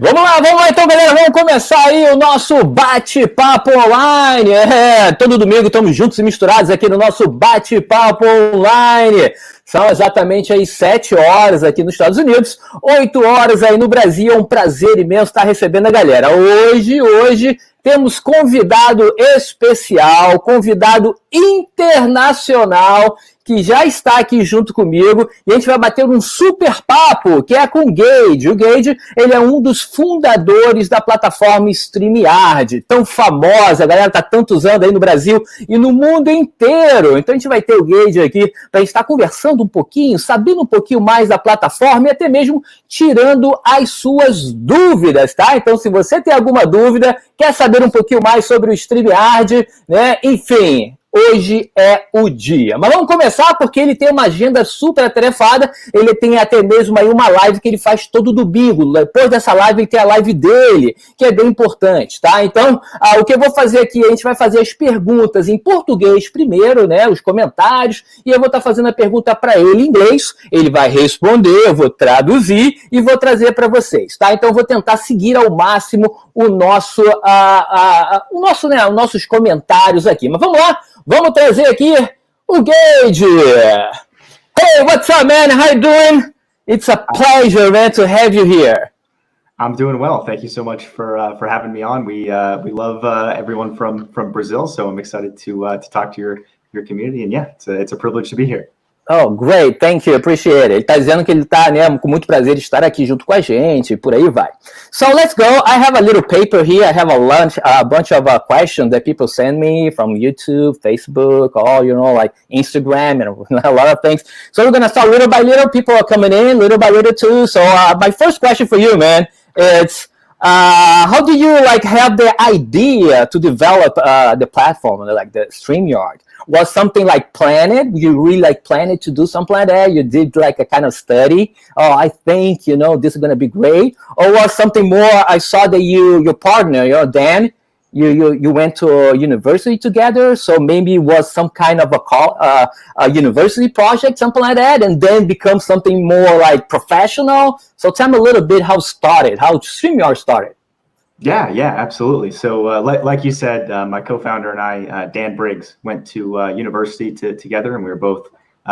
Vamos lá então, galera, vamos começar aí o nosso Bate Papo Online. Todo domingo estamos juntos e misturados aqui no nosso Bate Papo Online. São exatamente aí 7 horas aqui nos Estados Unidos, 8 horas aí no Brasil. É um prazer imenso estar recebendo a galera. Hoje temos convidado especial, convidado internacional, que já está aqui junto comigo, e a gente vai bater um super papo, que é com o Geige. O Geige, ele é um dos fundadores da plataforma StreamYard, tão famosa, a galera tá tanto usando aí no Brasil e no mundo inteiro. Então a gente vai ter o Geige aqui para a gente estar conversando um pouquinho, sabendo um pouquinho mais da plataforma e até mesmo tirando as suas dúvidas, tá? Então se você tem alguma dúvida, quer saber um pouquinho mais sobre o StreamYard, né? Enfim, hoje é o dia. Mas vamos começar porque ele tem uma agenda super atarefada. Ele tem até mesmo aí uma live que ele faz todo domingo. Depois dessa live ele tem a live dele, que é bem importante, tá? Então, o que eu vou fazer aqui, a gente vai fazer as perguntas em português primeiro, né? Os comentários, e eu vou estar fazendo a pergunta para ele em inglês. Ele vai responder, eu vou traduzir e vou trazer para vocês, tá? Então, eu vou tentar seguir ao máximo os nossos comentários aqui. Mas vamos lá. Vamos trazer aqui o Geige. Hey, what's up, man? How you doing? It's a pleasure, man, to have you here. I'm doing well. Thank you so much for having me on. We love everyone from Brazil, so I'm excited to talk to your community. And yeah, it's a privilege to be here. Oh, great. Thank you. Appreciate it. Ele está dizendo que ele está, né, com muito prazer de estar aqui junto com a gente, e por aí vai. So let's go. I have a little paper here. I have a bunch of questions that people send me from YouTube, Facebook, all, like Instagram, and a lot of things. So we're going to start little by little. People are coming in little by little too. So my first question for you, man, is how do you have the idea to develop the platform, like the StreamYard? Was something planned? You really planned to do something like that? You did a kind of study? Oh, I think, this is going to be great. Or was something more, I saw that your partner, Dan, you went to a university together, so maybe it was some kind of a university project, something like that, and then become something more professional. So tell me a little bit how StreamYard started. Yeah, absolutely. So like you said, my co-founder and I, Dan Briggs, went to university together, and we were both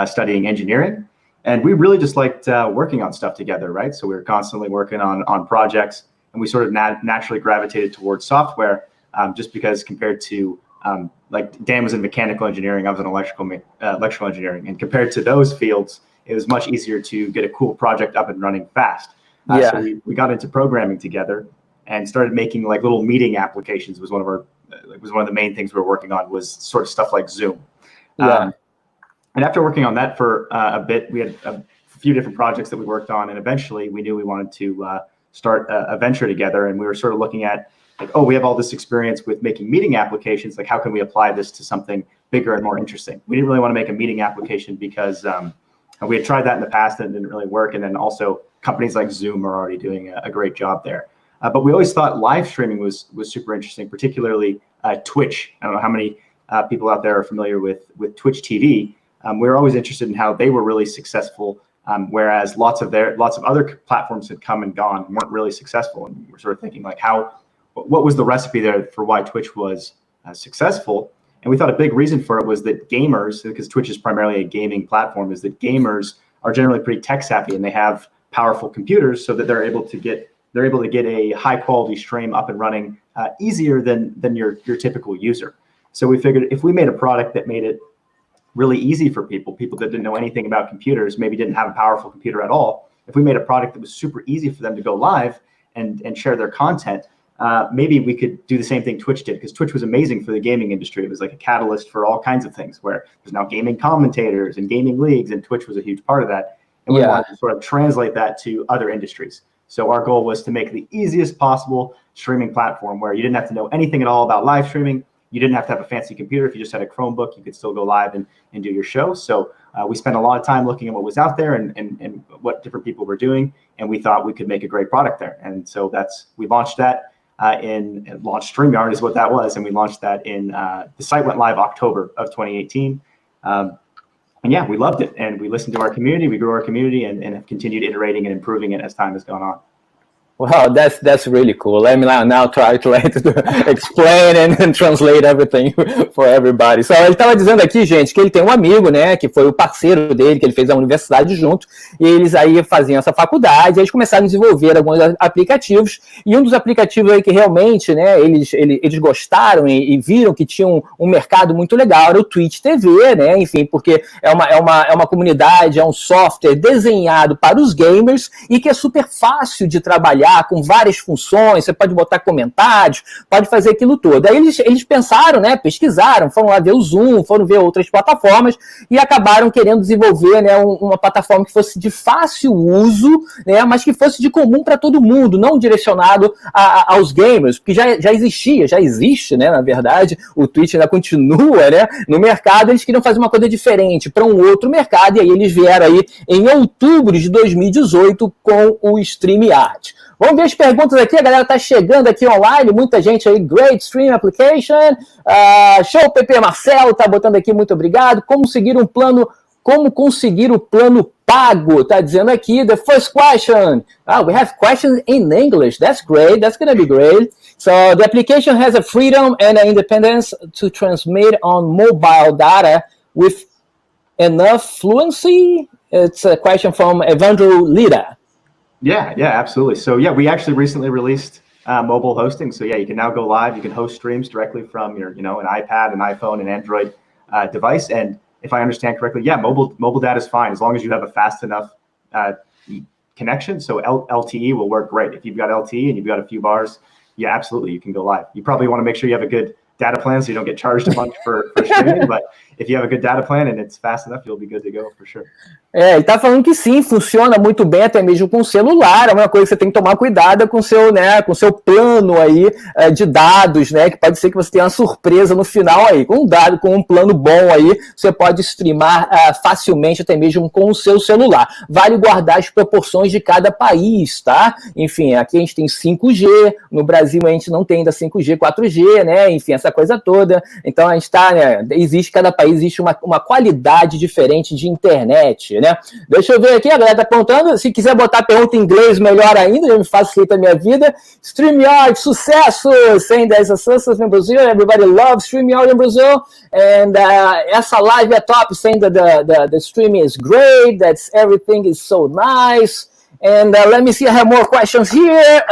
studying engineering. And we really just liked working on stuff together, right? So we were constantly working on projects, and we sort of naturally gravitated towards software, just because compared to, Dan was in mechanical engineering, I was in electrical engineering. And compared to those fields, it was much easier to get a cool project up and running fast. So we got into programming together and started making little meeting applications. Was one of the main things we were working on, was sort of stuff like Zoom. And after working on that for a bit, we had a few different projects that we worked on, and eventually we knew we wanted to start a venture together. And we were sort of looking at we have all this experience with making meeting applications. How can we apply this to something bigger and more interesting? We didn't really want to make a meeting application because we had tried that in the past and it didn't really work. And then also companies like Zoom are already doing a great job there. But we always thought live streaming was super interesting, particularly Twitch. I don't know how many people out there are familiar with Twitch TV. We were always interested in how they were really successful, whereas lots of other platforms had come and gone and weren't really successful. And we're sort of thinking what was the recipe there for why Twitch was successful? And we thought a big reason for it was that gamers, because Twitch is primarily a gaming platform, is that gamers are generally pretty tech savvy and they have powerful computers, so that they're able to get a high quality stream up and running easier than your typical user. So we figured if we made a product that made it really easy for people that didn't know anything about computers, maybe didn't have a powerful computer at all, if we made a product that was super easy for them to go live and share their content, maybe we could do the same thing Twitch did, because Twitch was amazing for the gaming industry. It was like a catalyst for all kinds of things, where there's now gaming commentators and gaming leagues, and Twitch was a huge part of that. And we wanted to sort of translate that to other industries. So our goal was to make the easiest possible streaming platform where you didn't have to know anything at all about live streaming. You didn't have to have a fancy computer. If you just had a Chromebook, you could still go live and do your show. So we spent a lot of time looking at what was out there and what different people were doing. And we thought we could make a great product there. And so we launched that launched StreamYard is what that was. And we launched that the site went live October of 2018. And yeah, we loved it, and we listened to our community, we grew our community, and have continued iterating and improving it as time has gone on. Well, that's really cool. Let me now try to explain and translate everything for everybody. So, ele estava dizendo aqui, gente, que ele tem um amigo, né, que foi o parceiro dele, que ele fez a universidade junto, e eles aí faziam essa faculdade, eles começaram a desenvolver alguns aplicativos, e um dos aplicativos aí que realmente, né, eles gostaram e viram que tinha um mercado muito legal, era o Twitch TV, né, enfim, porque é uma comunidade, é um software desenhado para os gamers e que é super fácil de trabalhar, com várias funções, você pode botar comentários, pode fazer aquilo todo. Aí eles pensaram, né, pesquisaram, foram lá ver o Zoom, foram ver outras plataformas e acabaram querendo desenvolver, né, uma plataforma que fosse de fácil uso, né, mas que fosse de comum para todo mundo, não direcionado aos gamers, porque já existe, né, na verdade, o Twitch ainda continua, né, no mercado, eles queriam fazer uma coisa diferente para um outro mercado, e aí eles vieram aí em outubro de 2018 com o StreamYard. Vamos ver as perguntas aqui, a galera tá chegando aqui online, muita gente aí, great stream application, show PP Marcelo, tá botando aqui, muito obrigado, como conseguir o plano pago, tá dizendo aqui, the first question, we have questions in English, that's great, that's gonna be great, so the application has a freedom and an independence to transmit on mobile data with enough fluency, it's a question from Evandro Lira. Yeah, absolutely. So yeah, we actually recently released mobile hosting. So yeah, you can now go live. You can host streams directly from your, an iPad, an iPhone, an Android device. And if I understand correctly, yeah, mobile data is fine as long as you have a fast enough connection. So LTE will work great. If you've got LTE and you've got a few bars, yeah, absolutely, you can go live. You probably want to make sure you have a good data plan so you don't get charged a bunch for streaming. But if you have a good data plan and it's fast enough, you'll be good to go for sure. Ele tá falando que sim, funciona muito bem até mesmo com o celular, é uma coisa que você tem que tomar cuidado com seu, né, com seu plano aí de dados, né, que pode ser que você tenha uma surpresa no final aí, com um plano bom aí, você pode streamar facilmente até mesmo com o seu celular. Vale guardar as proporções de cada país, tá? Enfim, aqui a gente tem 5G, no Brasil a gente não tem ainda 5G, 4G, né, enfim, essa coisa toda, então a gente tá, né, cada país existe uma qualidade diferente de internet, né? Deixa eu ver aqui, a galera tá perguntando, se quiser botar a pergunta em inglês, melhor ainda, já me facilita a minha vida. StreamYard, sucesso! Saying there's a success in Brazil, everybody loves StreamYard in Brazil, and essa live é top, saying that the streaming is great, that everything is so nice, and let me see, I have more questions here.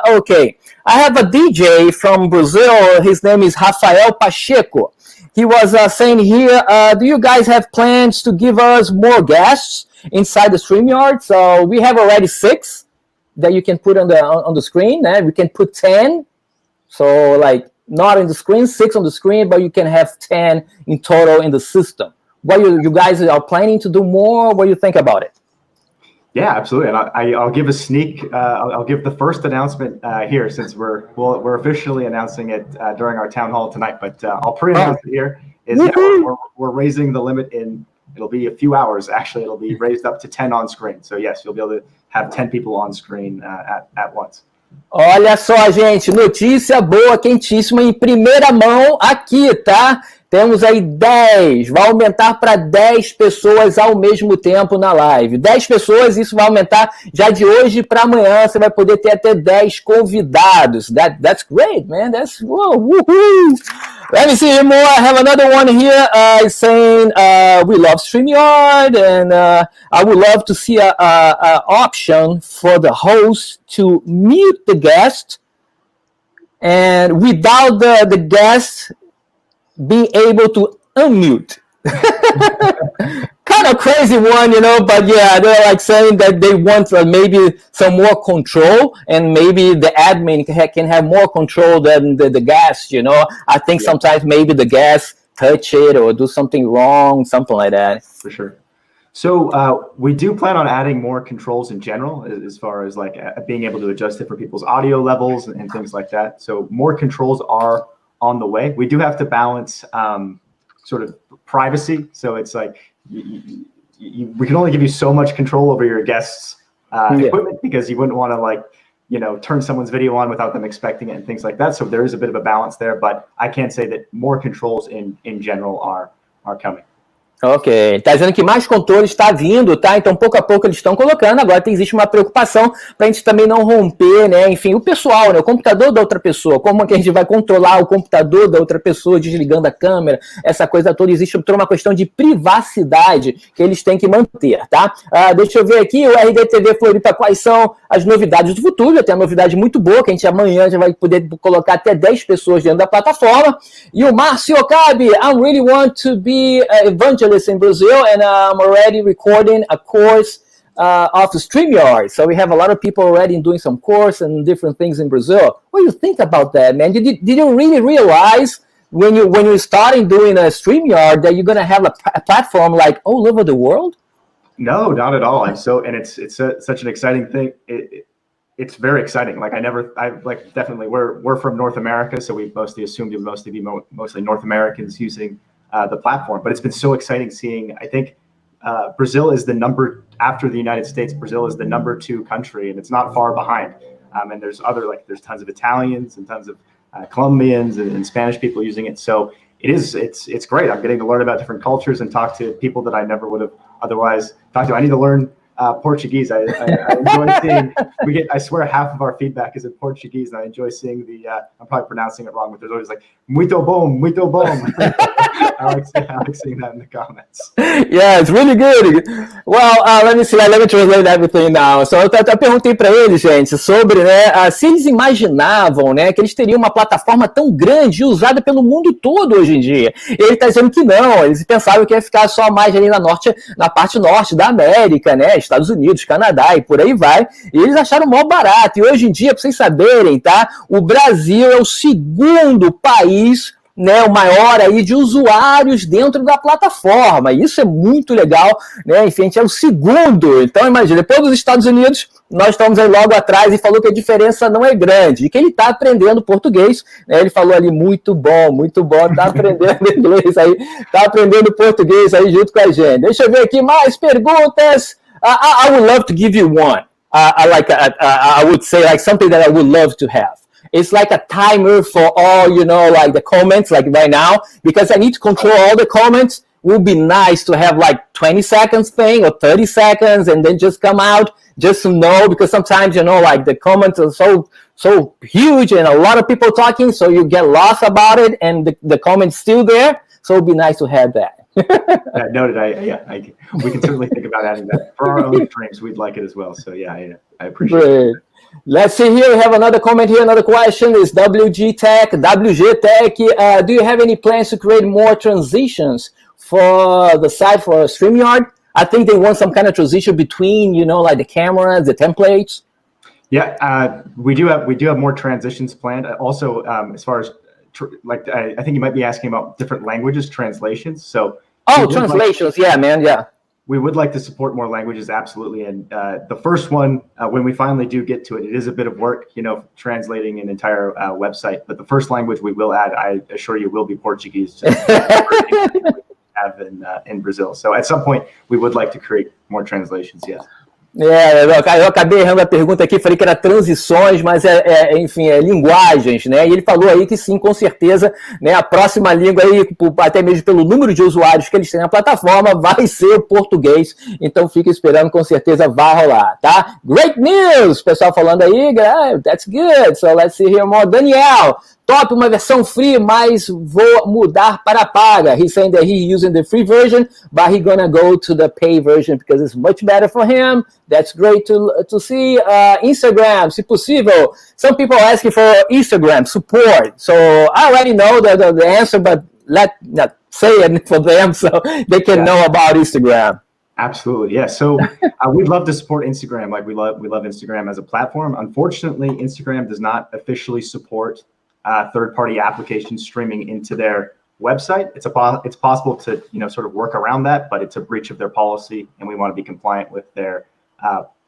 Okay, I have a DJ from Brazil, his name is Rafael Pacheco. He was saying here, do you guys have plans to give us more guests inside the StreamYard? So we have already 6 that you can put on the screen. We can put 10. So like not on the screen, 6 on the screen, but you can have 10 in total in the system. What you guys are planning to do more? What do you think about it? Yeah, absolutely. And I'll give a sneak. I'll give the first announcement here, since we're officially announcing it during our town hall tonight. But I'll pre-announce it here. We're raising the limit in. It'll be a few hours. Actually, it'll be raised up to 10 on screen. So yes, you'll be able to have 10 people on screen at once. Olha só, gente, notícia boa, quentíssima, em primeira mão aqui, tá? Temos aí 10, vai aumentar para 10 pessoas ao mesmo tempo na live. 10 pessoas, isso vai aumentar já de hoje para amanhã, você vai poder ter até 10 convidados. That's great, man. That's woohoo! Let me see more. I have another one here saying we love StreamYard, and I would love to see a option for the host to mute the guest, and without the guest being able to unmute. Kind of crazy one, but yeah, they're like saying that they want maybe some more control, and maybe the admin can have more control than the guest, I think sometimes maybe the guest touch it or do something wrong, something like that. For sure. So we do plan on adding more controls in general, as far as like being able to adjust it for people's audio levels and things like that. So more controls are on the way. We do have to balance sort of privacy. So it's like we can only give you so much control over your guests' equipment, because you wouldn't want to turn someone's video on without them expecting it and things like that. So there is a bit of a balance there, but I can't say that more controls in general are coming. Ok, tá dizendo que mais controle está vindo, tá? Então, pouco a pouco eles estão colocando. Agora existe uma preocupação para a gente também não romper, né? Enfim, o pessoal, né? O computador da outra pessoa. Como que a gente vai controlar o computador da outra pessoa desligando a câmera? Essa coisa toda. Existe toda uma questão de privacidade que eles têm que manter, tá? Deixa eu ver aqui, o RDTV Floripa, quais são as novidades do futuro? Já tem uma novidade muito boa, que a gente amanhã já vai poder colocar até 10 pessoas dentro da plataforma. E o Márcio Okabe, I really want to be evangelist in Brazil, and I'm already recording a course of StreamYard. So we have a lot of people already doing some course and different things in Brazil. What do you think about that, man? Did you really realize when you started doing a StreamYard that you're going to have a platform like all over the world? No, not at all. And it's such an exciting thing. It's very exciting. Like definitely we're from North America, so we mostly assumed it would mostly be mostly North Americans using the platform. But it's been so exciting seeing. I think Brazil is after the United States. Brazil is the #2 country, and it's not far behind. And there's tons of Italians and tons of Colombians and Spanish people using it. So it's great. I'm getting to learn about different cultures and talk to people that I never would have otherwise talked to. I need to learn Portuguese. I enjoy seeing. I swear half of our feedback is in Portuguese, and I enjoy seeing I'm probably pronouncing it wrong, but there's always like muito bom, muito bom. I like seeing that in the comments. Yeah, it's really good. Well, let me see. Let me translate everything now. So, eu perguntei para eles, gente, sobre, né, se eles imaginavam, né, que eles teriam uma plataforma tão grande e usada pelo mundo todo hoje em dia. E ele está dizendo que não. Eles pensavam que ia ficar só mais ali na parte norte da América, né, Estados Unidos, Canadá e por aí vai. E eles acharam mó barato. E hoje em dia, para vocês saberem, tá, o Brasil é o segundo país, né, o maior aí de usuários dentro da plataforma. Isso é muito legal, né? Enfim, a gente é o segundo. Então, imagina, depois dos Estados Unidos, nós estamos aí logo atrás, e falou que a diferença não é grande, e que ele está aprendendo português, né? Ele falou ali, muito bom, está aprendendo inglês aí, está aprendendo português aí junto com a gente. Deixa eu ver aqui mais perguntas. I would love to give you one. I would say like something that I would love to have. It's like a timer for all, like the comments, like right now, because I need to control all the comments. It would be nice to have like 20 seconds thing or 30 seconds and then just come out just to know, because sometimes, like the comments are so huge and a lot of people talking, so you get lost about it and the comments still there. So it'd be nice to have that. Noted. We can certainly think about adding that for our own streams. We'd like it as well. So yeah, I appreciate it. Let's see here. We have another comment here. Another question is WG Tech. Do you have any plans to create more transitions for the site for StreamYard? I think they want some kind of transition between, like the cameras, the templates. Yeah, we do have more transitions planned. Also, as far as I think you might be asking about different languages, translations. So translations. Yeah, man. Yeah. We would like to support more languages, absolutely. And the first one, when we finally do get to it, it is a bit of work, translating an entire website. But the first language we will add, I assure you, will be Portuguese, just have in Brazil. So at some point, we would like to create more translations, yes. Eu acabei errando a pergunta aqui, falei que era transições, mas enfim, linguagens, né? E ele falou aí que sim, com certeza, né, a próxima língua aí, até mesmo pelo número de usuários que eles têm na plataforma, vai ser o português. Então fica esperando, com certeza vai rolar, tá? Great news! Pessoal falando aí, that's good. So let's see here more. Daniel, top, uma versão free, mas vou mudar para paga. He's saying that he's using the free version, but he's gonna go to the pay version because it's much better for him. That's great to see. Instagram, se possível. Some people are asking for Instagram support. So I already know the answer, but let's say it for them so they can know about Instagram. Absolutely, yeah. So we'd love to support Instagram. Like we love Instagram as a platform. Unfortunately, Instagram does not officially support third-party applications streaming into their website. It's possible to sort of work around that, but it's a breach of their policy, and we want to be compliant with their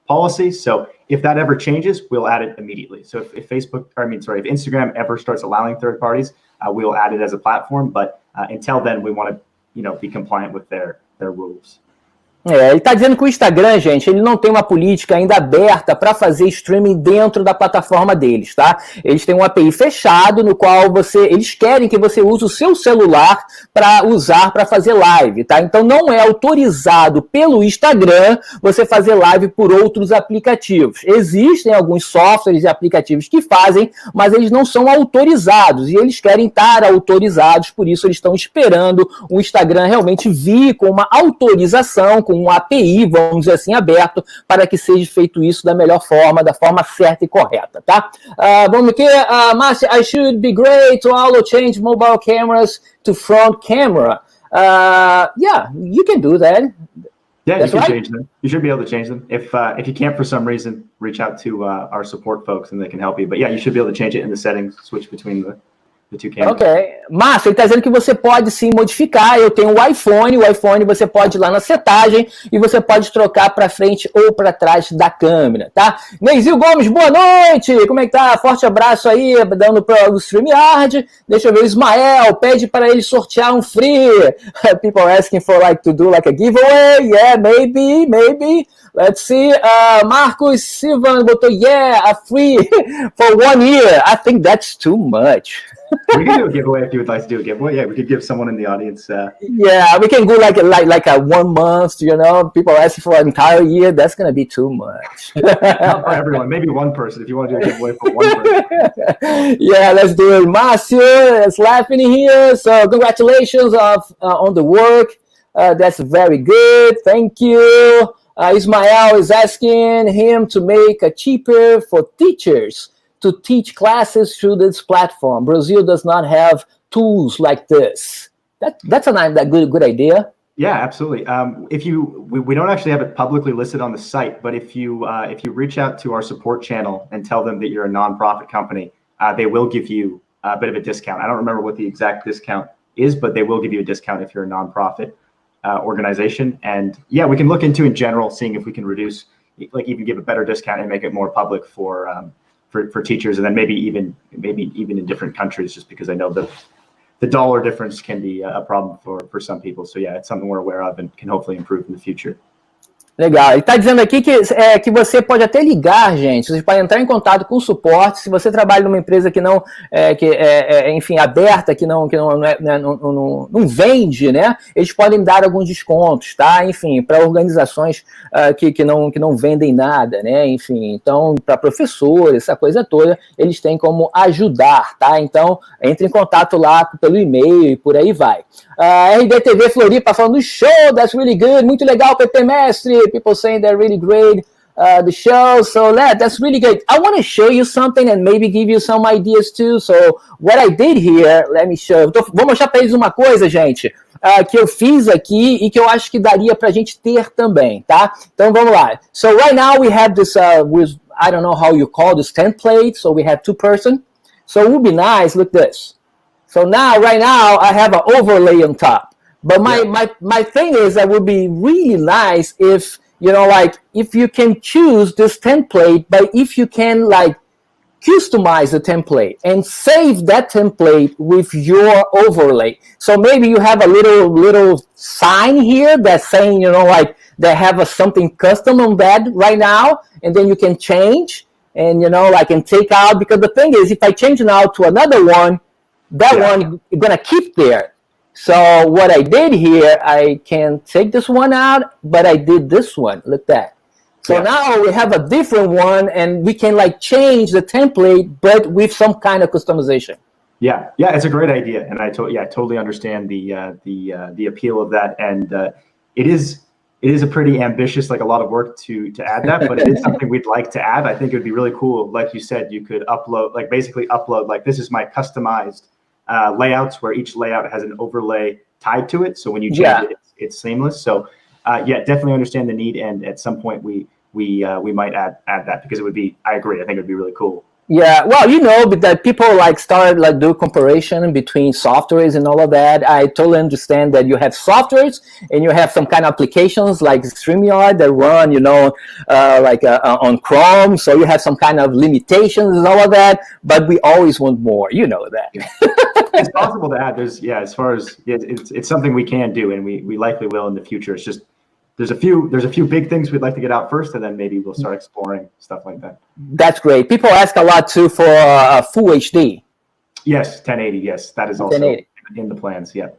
policy. So if that ever changes, we'll add it immediately. So if Instagram ever starts allowing third parties, we'll add it as a platform. But until then, we want to be compliant with their rules. Ele está dizendo que o Instagram, gente, ele não tem uma política ainda aberta para fazer streaming dentro da plataforma deles, tá? Eles têm um API fechado no qual eles querem que você use o seu celular para usar para fazer live, tá? Então não é autorizado pelo Instagram você fazer live por outros aplicativos. Existem alguns softwares e aplicativos que fazem, mas eles não são autorizados e eles querem estar autorizados, por isso eles estão esperando o Instagram realmente vir com uma autorização, com um API, vamos dizer assim, aberto, para que seja feito isso da melhor forma, da forma certa e correta, tá? Vamos aqui, Márcia, I should be great to auto change mobile cameras to front camera. Yeah, you can do that. Yeah, you can change them. You should be able to change them. If you can't for some reason, reach out to our support folks and they can help you. But yeah, you should be able to change it in the settings, switch between the two cameras. Ok. Márcio, ele está dizendo que você pode sim modificar. Eu tenho o iPhone você pode ir lá na setagem e você pode trocar para frente ou para trás da câmera, tá? Neizil Gomes, boa noite! Como é que tá? Forte abraço aí, dando para o StreamYard. Deixa eu ver, o Ismael pede para ele sortear um free. People asking for like to do like a giveaway. Yeah, maybe. Let's see. Marcos Silvan botou, yeah, a free for 1 year. I think that's too much. We can do a giveaway if you would like to do a giveaway. Yeah, we could give someone in the audience. Yeah, we can go like a 1 month. You know, people asking for an entire year. That's gonna be too much. Not for everyone. Maybe one person. If you want to do a giveaway for one person. Yeah, let's do it. Marcio is laughing here. So congratulations on the work. That's very good. Thank you. Ismael is asking him to make it cheaper for teachers to teach classes through this platform. Brazil does not have tools like this. That's a good idea. Yeah, absolutely. We don't actually have it publicly listed on the site, but if you reach out to our support channel and tell them that you're a nonprofit company, they will give you a bit of a discount. I don't remember what the exact discount is, but they will give you a discount if you're a nonprofit organization. And yeah, we can look into in general, seeing if we can reduce, like even give a better discount and make it more public for teachers, and then maybe even in different countries, just because I know the dollar difference can be a problem for some people. So yeah, it's something we're aware of and can hopefully improve in the future. Legal. Ele está dizendo aqui que você pode até ligar, gente. Você pode entrar em contato com o suporte. Se você trabalha numa empresa que não enfim, aberta, que não vende, né? Eles podem dar alguns descontos, tá? Enfim, para organizações que não vendem nada, né? Enfim, então, para professores, essa coisa toda, eles têm como ajudar, tá? Então, entre em contato lá pelo e-mail e por aí vai. RDTV Floripa falando, show, that's really good, muito legal, PP Mestre. People saying they're really great, the show, so that's really good. I want to show you something and maybe give you some ideas too. So what I did here, let me show. Vou mostrar para eles uma coisa, gente, que eu fiz aqui e que eu acho que daria para a gente ter também, tá? Então vamos lá. So right now we have this, I don't know how you call this template. So we have 2-person. So it would be nice, look this. So right now I have an overlay on top. But my thing is that would be really nice if, you know, like if you can choose this template, but if you can like customize the template and save that template with your overlay. So maybe you have a little sign here that's saying, you know, like they have something custom on that right now, and then you can change and, you know, like and take out, because the thing is if I change now to another one, that one is gonna keep there. So what I did here, I can take this one out, but I did this one. Look at that. So now we have a different one, and we can like change the template, but with some kind of customization. Yeah, it's a great idea, and I totally understand the appeal of that, and it is a pretty ambitious, like a lot of work to add that, but it is something we'd like to add. I think it would be really cool. Like you said, you could basically upload like this is my customized layouts, where each layout has an overlay tied to it. So when you change it, it's seamless. So definitely understand the need. And at some point we might add that, because it would be, I agree, I think it would be really cool. Yeah, well, you know, that people like start like do comparison between softwares and all of that. I totally understand that you have softwares and you have some kind of applications like StreamYard that run, you know, on Chrome. So you have some kind of limitations and all of that, but we always want more, you know that. It's possible to add. As far as it's something we can do, and we likely will in the future. It's just there's a few big things we'd like to get out first, and then maybe we'll start exploring stuff like that. That's great. People ask a lot too for full HD. Yes, 1080. Yes, that is also 1080. in the plans. Yeah.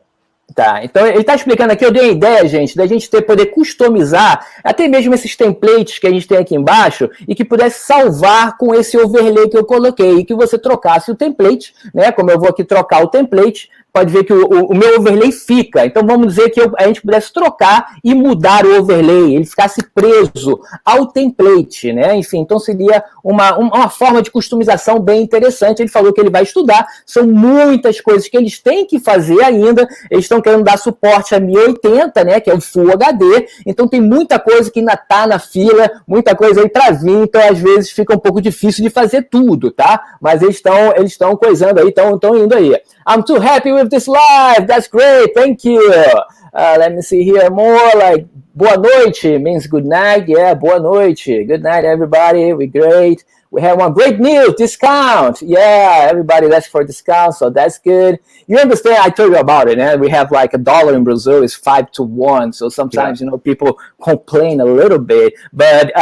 Tá, então ele está explicando aqui, eu dei a ideia, gente, da gente poder customizar até mesmo esses templates que a gente tem aqui embaixo e que pudesse salvar com esse overlay que eu coloquei e que você trocasse o template, né? Como eu vou aqui trocar o template, pode ver que o meu overlay fica. Então vamos dizer que a gente pudesse trocar e mudar o overlay, ele ficasse preso ao template, né? Enfim, então seria uma forma de customização bem interessante. Ele falou que ele vai estudar, são muitas coisas que eles têm que fazer ainda, eles estão querendo dar suporte a 1080, né? Que é o Full HD, então tem muita coisa que ainda está na fila, muita coisa aí para vir, então às vezes fica um pouco difícil de fazer tudo, tá? Mas eles estão coisando aí, estão indo aí. I'm too happy with this live. That's great. Thank you. Let me see here more. Like, boa noite means good night. Yeah, boa noite. Good night, everybody. We're great. We have one great news, discount. Yeah, everybody asks for discount, so that's good. You understand, I told you about it, and we have like $1 in Brazil is 5 to 1, so sometimes, you know, people complain a little bit, but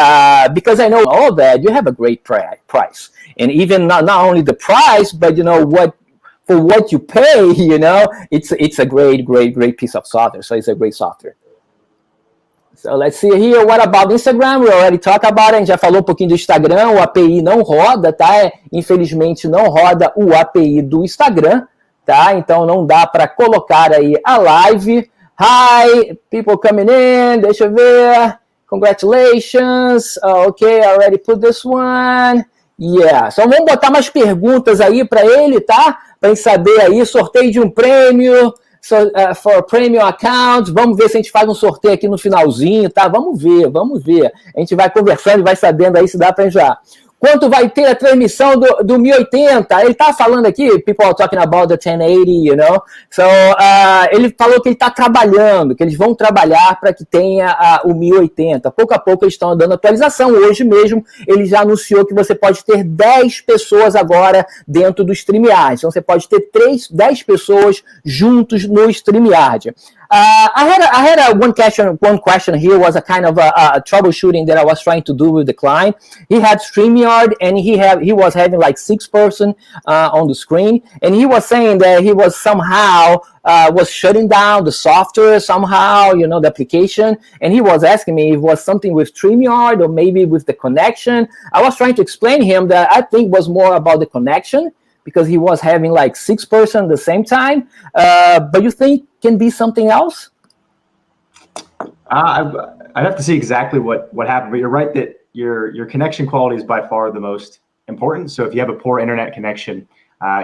because I know all that, you have a great price. And even not only the price, but, you know, for what you pay, you know, it's a great piece of software. So it's a great software. So let's see here. What about Instagram? We already talked about it. A gente já falou um pouquinho do Instagram. O API não roda, tá? Infelizmente não roda o API do Instagram, tá? Então não dá para colocar aí a live. Hi, people coming in. Deixa eu ver. Congratulations. Okay, I already put this one. Yeah. Então vamos botar mais perguntas aí para ele, tá? Para gente saber aí, sorteio de um prêmio, for premium account, vamos ver se a gente faz um sorteio aqui no finalzinho, tá? Vamos ver. A gente vai conversando e vai sabendo aí se dá para já. Quanto vai ter a transmissão do 1080? Ele tá falando aqui, people are talking about the 1080, you know? So, ele falou que ele tá trabalhando, que eles vão trabalhar para que tenha o 1080. Pouco a pouco eles estão dando atualização. Hoje mesmo ele já anunciou que você pode ter 10 pessoas agora dentro do StreamYard. Então você pode ter 10 pessoas juntos no StreamYard. I had one question here was a kind of a troubleshooting that I was trying to do with the client. He had StreamYard and he was having like 6 person on the screen, and he was saying that he was somehow was shutting down the software somehow, you know, the application, and he was asking me if it was something with StreamYard or maybe with the connection. I was trying to explain to him that I think it was more about the connection, because he was having like 6 person at the same time. But you think can be something else? I'd have to see exactly what happened, but you're right that your connection quality is by far the most important. So if you have a poor internet connection,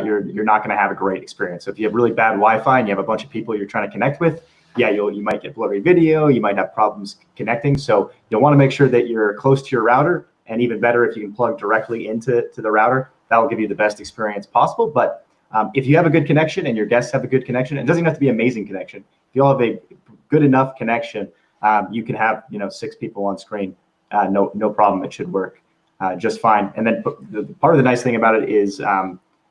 you're not going to have a great experience. So if you have really bad Wi-Fi and you have a bunch of people you're trying to connect with, yeah, you might get blurry video, you might have problems connecting. So you'll want to make sure that you're close to your router, and even better if you can plug directly into the router. That will give you the best experience possible. But if you have a good connection and your guests have a good connection, it doesn't have to be amazing connection. If you all have a good enough connection, you can have 6 people on screen, no problem. It should work just fine. And then part of the nice thing about it is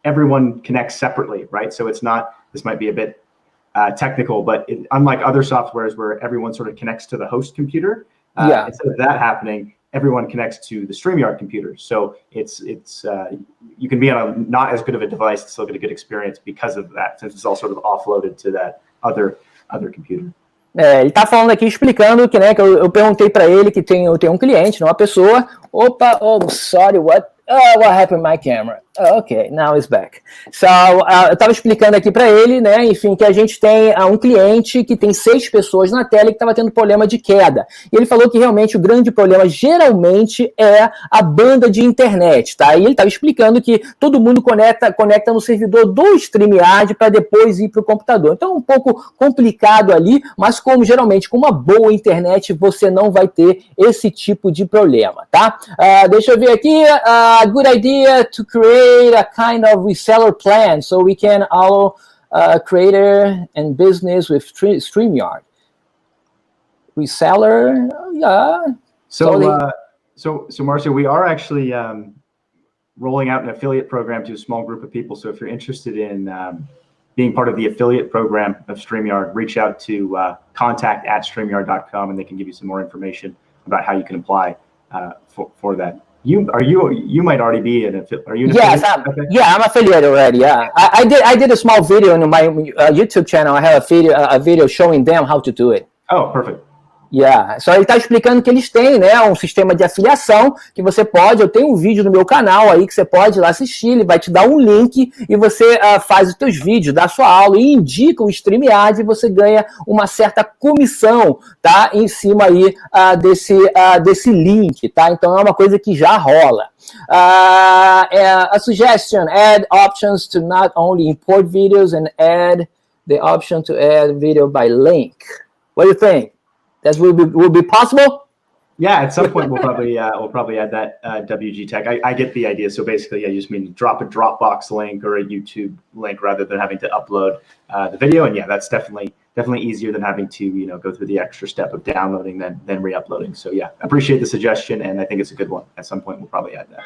everyone connects separately, right? So it's not, this might be a bit technical, but unlike other softwares where everyone sort of connects to the host computer, instead of that happening, everyone connects to the StreamYard computer. So it's you can be on a not as good of a device and still get a good experience because of that, since it's all sort of offloaded to that other computer. Ele tá falando aqui, explicando que, né, que eu perguntei para ele que eu tenho um cliente, uma pessoa. Opa, oh, sorry, what happened to my camera? Okay, now it's back. So, eu estava explicando aqui para ele, né, enfim, que a gente tem um cliente que tem 6 pessoas na tela e que estava tendo problema de queda. E ele falou que realmente o grande problema geralmente é a banda de internet, tá? E ele estava explicando que todo mundo conecta no servidor do StreamYard para depois ir para o computador. Então é um pouco complicado ali, mas como geralmente com uma boa internet você não vai ter esse tipo de problema, tá? Deixa eu ver aqui, good idea to create a kind of reseller plan so we can allow creator and business with StreamYard. Reseller, yeah. So Marcio, we are actually rolling out an affiliate program to a small group of people. So if you're interested in being part of the affiliate program of StreamYard, reach out to contact@streamyard.com, and they can give you some more information about how you can apply for that. You might already be an affiliate. Are you? Yes, I'm affiliated already. Yeah, I did a small video on my YouTube channel. I have a video showing them how to do it. Oh, perfect. Yeah. Só ele está explicando que eles têm, né, um sistema de afiliação que você pode. Eu tenho um vídeo no meu canal aí que você pode ir lá assistir. Ele vai te dar um link e você faz os teus vídeos, dá a sua aula e indica o StreamYard e você ganha uma certa comissão, tá? Em cima aí desse link, tá? Então é uma coisa que já rola. A suggestion: add options to not only import videos and add the option to add video by link. What do you think? That will be possible? Yeah, at some point we'll probably add that WG tag. I get the idea. So basically, I just mean drop a Dropbox link or a YouTube link rather than having to upload the video. And yeah, that's definitely easier than having to go through the extra step of downloading then re-uploading. So yeah, appreciate the suggestion, and I think it's a good one. At some point we'll probably add that.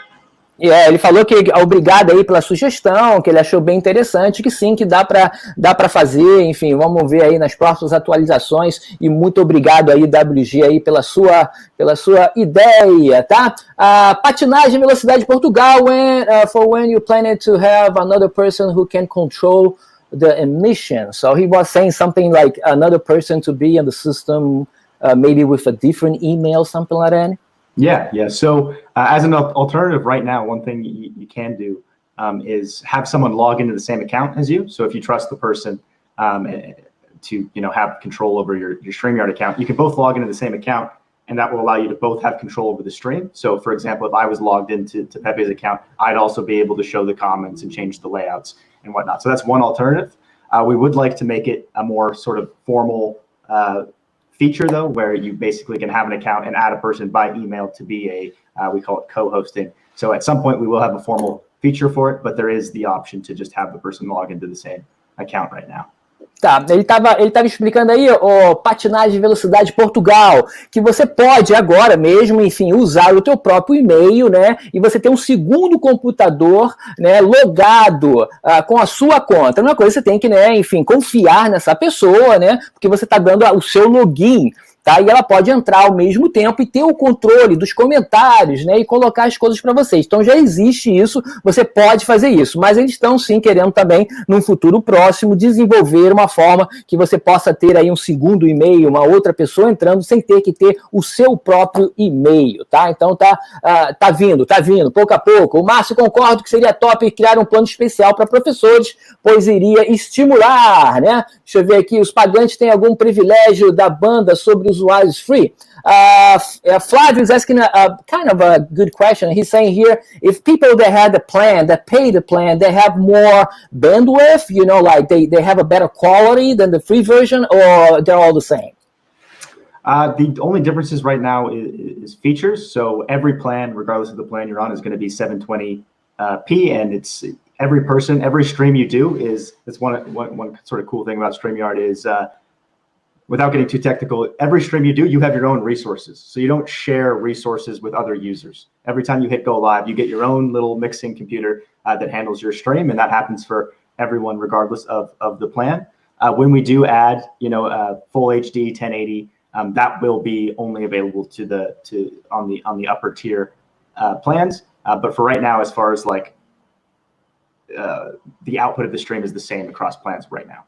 Ele falou que obrigado aí pela sugestão, que ele achou bem interessante, que sim, que dá para fazer, enfim, vamos ver aí nas próximas atualizações, e muito obrigado aí, WG, aí pela sua ideia, tá? Patinagem, velocidade, Portugal, for when you plan to have another person who can control the emission. So he was saying something like another person to be in the system, maybe with a different email, something like that. Yeah. So as an alternative right now, one thing you can do is have someone log into the same account as you. So if you trust the person to have control over your StreamYard account, you can both log into the same account, and that will allow you to both have control over the stream. So for example, if I was logged into Pepe's account, I'd also be able to show the comments and change the layouts and whatnot. So that's one alternative. We would like to make it a more sort of formal feature though, where you basically can have an account and add a person by email to be we call it co-hosting. So at some point we will have a formal feature for it, but there is the option to just have the person log into the same account right now. Tá, ele tava explicando aí, patinagem de velocidade Portugal, que você pode agora mesmo, enfim, usar o teu próprio e-mail, né, e você tem um segundo computador, né, logado com a sua conta. Uma coisa, você tem que, né, enfim, confiar nessa pessoa, né, porque você está dando o seu login, tá? E ela pode entrar ao mesmo tempo e ter o controle dos comentários, né, e colocar as coisas para vocês. Então já existe isso, você pode fazer isso, mas eles estão sim querendo também, num futuro próximo, desenvolver uma forma que você possa ter aí um segundo e-mail, uma outra pessoa entrando sem ter que ter o seu próprio e-mail, tá? Então tá vindo, pouco a pouco. O Márcio concorda que seria top criar um plano especial para professores, pois iria estimular, né? Deixa eu ver aqui, os pagantes têm algum privilégio da banda sobre usuários free? Flavio is asking kind of a good question. He's saying here, if people that had the plan, that pay the plan, they have more bandwidth, like they have a better quality than the free version, or they're all the same? The only differences right now is features. So every plan, regardless of the plan you're on, is going to be 720p, and it's every stream you do it's one sort of cool thing about StreamYard is without getting too technical, every stream you do, you have your own resources. So you don't share resources with other users. Every time you hit go live, you get your own little mixing computer that handles your stream, and that happens for everyone regardless of the plan. When we do add, full HD 1080, that will be only available on the upper tier plans. But for right now, as far as like the output of the stream is the same across plans right now.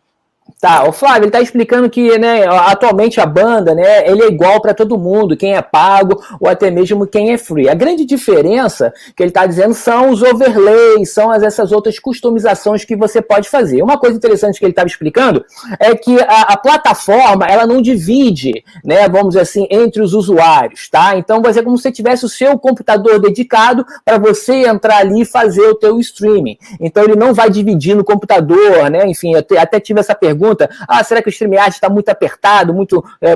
Tá, o Flávio, ele tá explicando que, né, atualmente a banda, né, ele é igual para todo mundo, quem é pago ou até mesmo quem é free. A grande diferença que ele tá dizendo são os overlays, são essas outras customizações que você pode fazer. Uma coisa interessante que ele estava explicando é que a plataforma, ela não divide, né, vamos dizer assim, entre os usuários, tá? Então vai ser como se você tivesse o seu computador dedicado para você entrar ali e fazer o teu streaming. Então ele não vai dividir no computador, né, enfim, eu até tive essa pergunta, será que o StreamYard está muito apertado,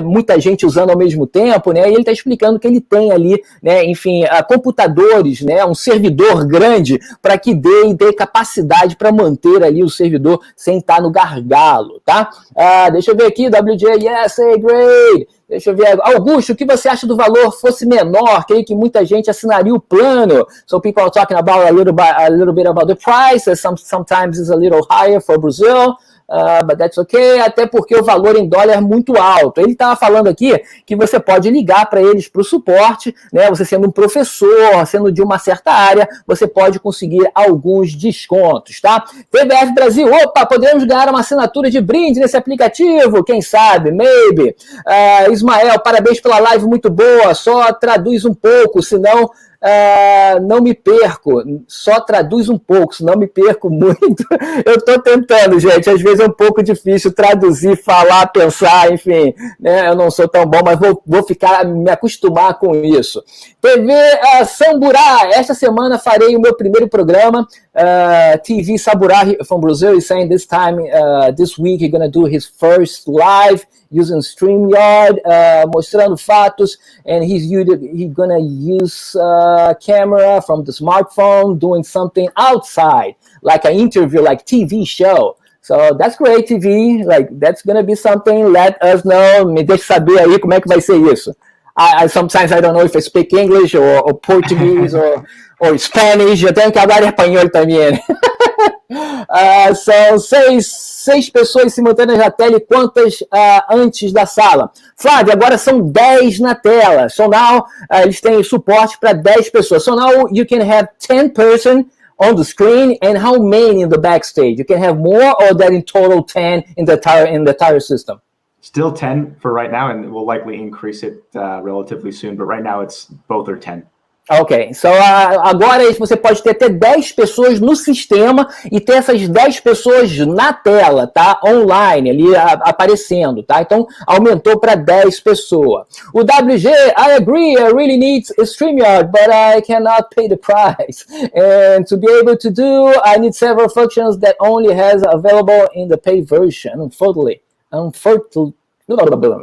muita gente usando ao mesmo tempo, né? E ele está explicando que ele tem ali, né, enfim, computadores, né, um servidor grande para que dê capacidade para manter ali o servidor sem estar no gargalo, tá? Deixa eu ver aqui, WJ, yes, great. Deixa eu ver. Augusto, o que você acha do valor fosse menor? Creio que muita gente assinaria o plano. So people are talking about a little bit about the price. Sometimes it's a little higher for Brazil. but that's okay, até porque o valor em dólar é muito alto. Ele estava falando aqui que você pode ligar para eles para o suporte, né? Você sendo um professor, sendo de uma certa área, você pode conseguir alguns descontos, tá? TBF Brasil, opa, podemos ganhar uma assinatura de brinde nesse aplicativo? Quem sabe? Maybe. Ismael, parabéns pela live muito boa, só traduz um pouco, senão não me perco, só traduz um pouco, senão me perco muito. Eu estou tentando, gente, às vezes é um pouco difícil traduzir, falar, pensar, enfim, né? Eu não sou tão bom, mas vou me acostumar com isso. TV Samburá, esta semana farei o meu primeiro programa. TV Samburá from Brazil is saying this week he's gonna do his first live using StreamYard, mostrando fatos, and he's gonna use camera from the smartphone, doing something outside, like an interview, like TV show. So that's great, TV. Like, that's gonna be something. Let us know. Me deixe saber aí como é que vai ser isso. Sometimes I don't know if I speak English or Portuguese or Spanish. Eu tenho que falar espanhol também. São seis pessoas simultâneas na tela e quantas antes da sala? Flávio, agora são 10 na tela. So now, eles têm suporte para 10 pessoas. So now you can have 10 person on the screen, and how many in the backstage? You can have more, or that in total 10 in the entire system? Still 10 for right now, and we'll likely increase it relatively soon, but right now both are 10. Ok, so agora você pode ter até 10 pessoas no sistema e ter essas 10 pessoas na tela, tá? Online, ali aparecendo, tá? Então, aumentou para 10 pessoas. O WG, I agree, I really need StreamYard, but I cannot pay the price. And to be able to do, I need several functions that only has available in the paid version, unfortunately.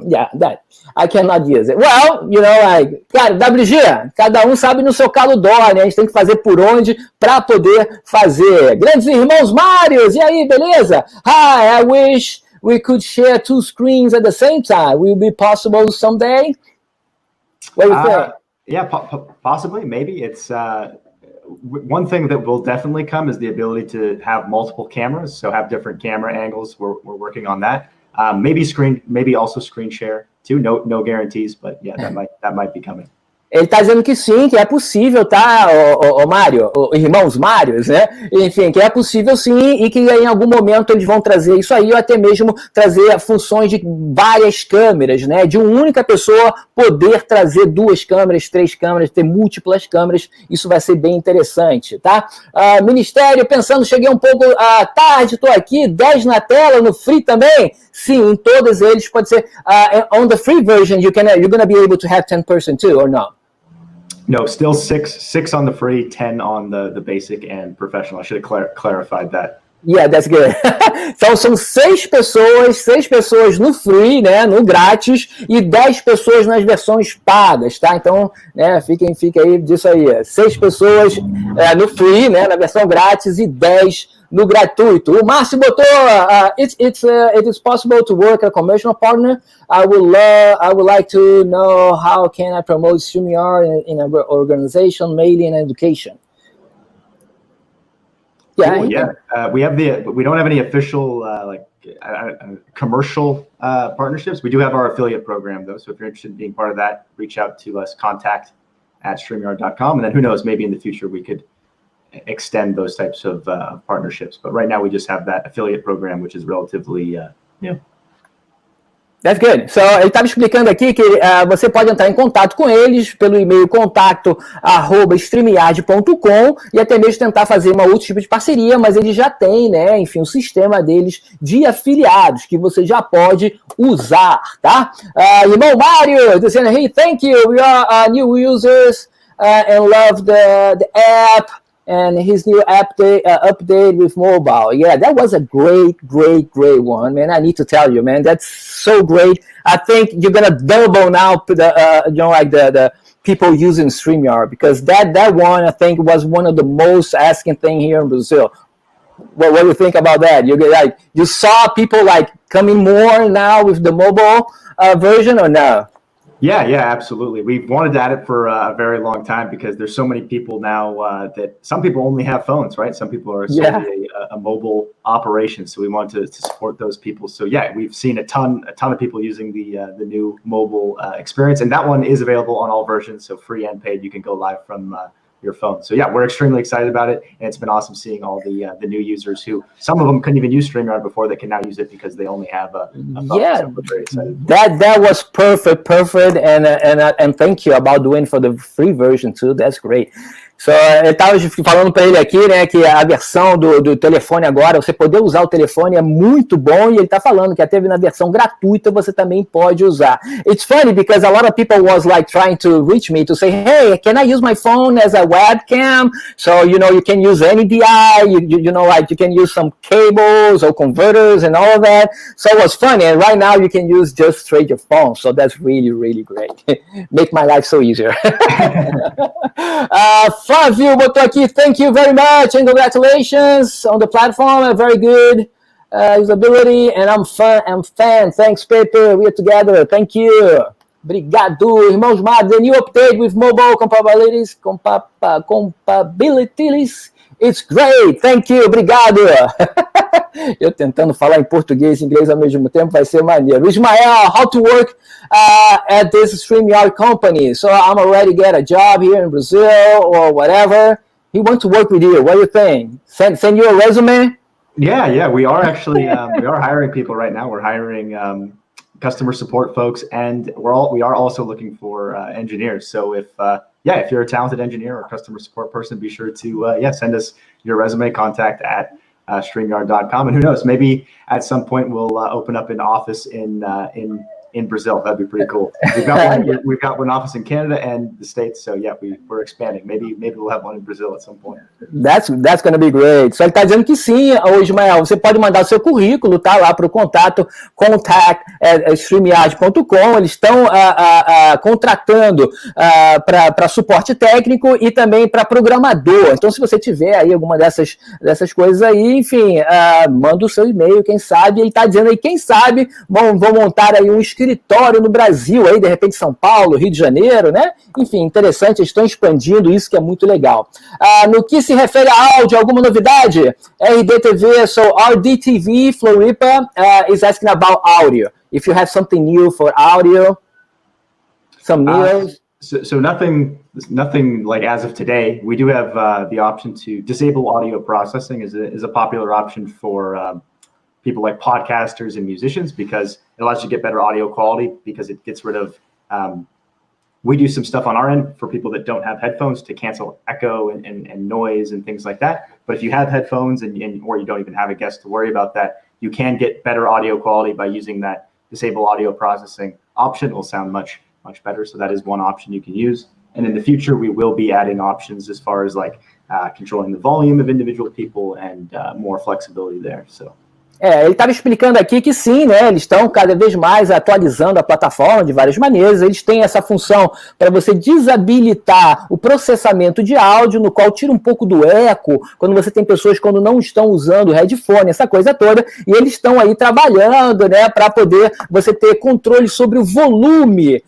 Yeah, that I cannot use it. Well, you know, cara, WG, cada um sabe no seu calo dó, né? A gente tem que fazer por onde para poder fazer. Grandes irmãos Marios, e aí, beleza? Hi, I wish we could share 2 screens at the same time. Will it be possible someday? What do you think? Yeah, possibly, maybe. It's one thing that will definitely come is the ability to have multiple cameras, so have different camera angles. We're working on that. Maybe also screen share too. No guarantees, but yeah, that might be coming. Ele está dizendo que sim, que é possível, tá, o Mário, irmãos Mários, né? Enfim, que é possível sim e que em algum momento eles vão trazer isso aí, ou até mesmo trazer funções de várias câmeras, né? De uma única pessoa poder trazer 2 câmeras, 3 câmeras, ter múltiplas câmeras, isso vai ser bem interessante, tá? Ministério, pensando, cheguei um pouco tarde, estou aqui, 10 na tela, no free também? Sim, em todos eles pode ser. On the free version, you're gonna be able to have 10 person too, or not? No, still six on the free, 10 on the basic and professional. I should have clarified that. Yeah, that's good. Então, são 6 pessoas no free, né, no grátis, e 10 pessoas nas versões pagas, tá? Então, né, fiquem aí disso aí. 6 pessoas no free, né, na versão grátis, e 10 no gratuito. O Márcio botou, it is possible to work a commercial partner. I would like to know how can I promote StreamYard in an organization, mainly in education. Yeah, cool, yeah. We don't have any official commercial partnerships. We do have our affiliate program though. So if you're interested in being part of that, reach out to us, contact@streamyard.com. And then who knows, maybe in the future we could extend those types of partnerships. But right now we just have that affiliate program, which is relatively new. That's good. So, ele estava explicando aqui que você pode entrar em contato com eles pelo e-mail contato@streamyard.com e até mesmo tentar fazer outro tipo de parceria, mas eles já têm, né, enfim, o sistema deles de afiliados que você já pode usar, tá? Irmão Mário, dizendo, hey, thank you, we are new users and love the app. And his new update with mobile. Yeah, that was a great one, man. I need to tell you, man, that's so great. I think you're gonna double now the people using StreamYard, because that one, I think, was one of the most asking thing here in Brazil. What do you think about that? You saw people coming more now with the mobile version, or no? Yeah, absolutely. We've wanted to add it for a very long time because there's so many people now that some people only have phones, right? Some people are solely a mobile operation, so we want to support those people. So yeah, we've seen a ton of people using the new mobile experience, and that one is available on all versions, so free and paid. You can go live from your phone. So yeah, we're extremely excited about it, and it's been awesome seeing all the new users who some of them couldn't even use StreamYard before. They can now use it because they only have a phone. Yeah, so we're very excited. that was perfect, and thank you about doing for the free version too. That's great. So, eu estava falando para ele aqui, né, que a versão do telefone agora, você poder usar o telefone é muito bom, e ele está falando que até na versão gratuita você também pode usar. It's funny because a lot of people was like trying to reach me to say, hey, can I use my phone as a webcam? So, you know, you can use any DI, you know, like you can use some cables or converters and all of that. So it was funny, and right now you can use just straight your phone. So that's really, really great. Make my life so easier. Flávio botou aqui, thank you very much and congratulations on the platform, a very good usability, and I'm fan. Thanks, Pepe, we are together, thank you. Obrigado, irmãos Mados, the new update with mobile compatibilities, it's great, thank you, obrigado. Eu tentando falar em português e inglês ao mesmo tempo vai ser maneiro. Ismael, how to work at this StreamYard company? So I'm already get a job here in Brazil or whatever. He wants to work with you. What do you think? Send you a resume? Yeah. We are actually we are hiring people right now. We're hiring customer support folks, and we are also looking for engineers. So if you're a talented engineer or customer support person, be sure to send us your resume. Contact at StreamYard.com, and who knows, maybe at some point we'll open up an office in Brazil. That'd be pretty cool. We've got one office in Canada and the States, so yeah, we're expanding. Maybe we'll have one in Brazil at some point. That's going to be great. Só ele está dizendo que sim, Ismael, você pode mandar o seu currículo, tá, lá para o contato contact@streamyard.com. Eles estão contratando para suporte técnico e também para programador. Então, se você tiver aí alguma dessas coisas aí, enfim, manda o seu e-mail, quem sabe. Ele está dizendo aí, quem sabe, vão montar aí um escritório no Brasil, aí, de repente São Paulo, Rio de Janeiro, né? Enfim, interessante, eles estão expandindo isso, que é muito legal. No que se refere a áudio, alguma novidade? RDTV, so RDTV Floripa is asking about audio. If you have something new for audio, some news. So nothing like as of today. We do have the option to disable audio processing is a popular option for people like podcasters and musicians, because it allows you to get better audio quality, because it gets rid of, we do some stuff on our end for people that don't have headphones to cancel echo and noise and things like that. But if you have headphones or you don't even have a guest to worry about that, you can get better audio quality by using that disable audio processing option. It will sound much better. So that is one option you can use. And in the future, we will be adding options as far as like controlling the volume of individual people and more flexibility there. So. Ele estava explicando aqui que sim, né, eles estão cada vez mais atualizando a plataforma de várias maneiras. Eles têm essa função para você desabilitar o processamento de áudio, no qual tira um pouco do eco, quando você tem pessoas quando não estão usando headphone, essa coisa toda, e eles estão aí trabalhando, né, para poder você ter controle sobre o volume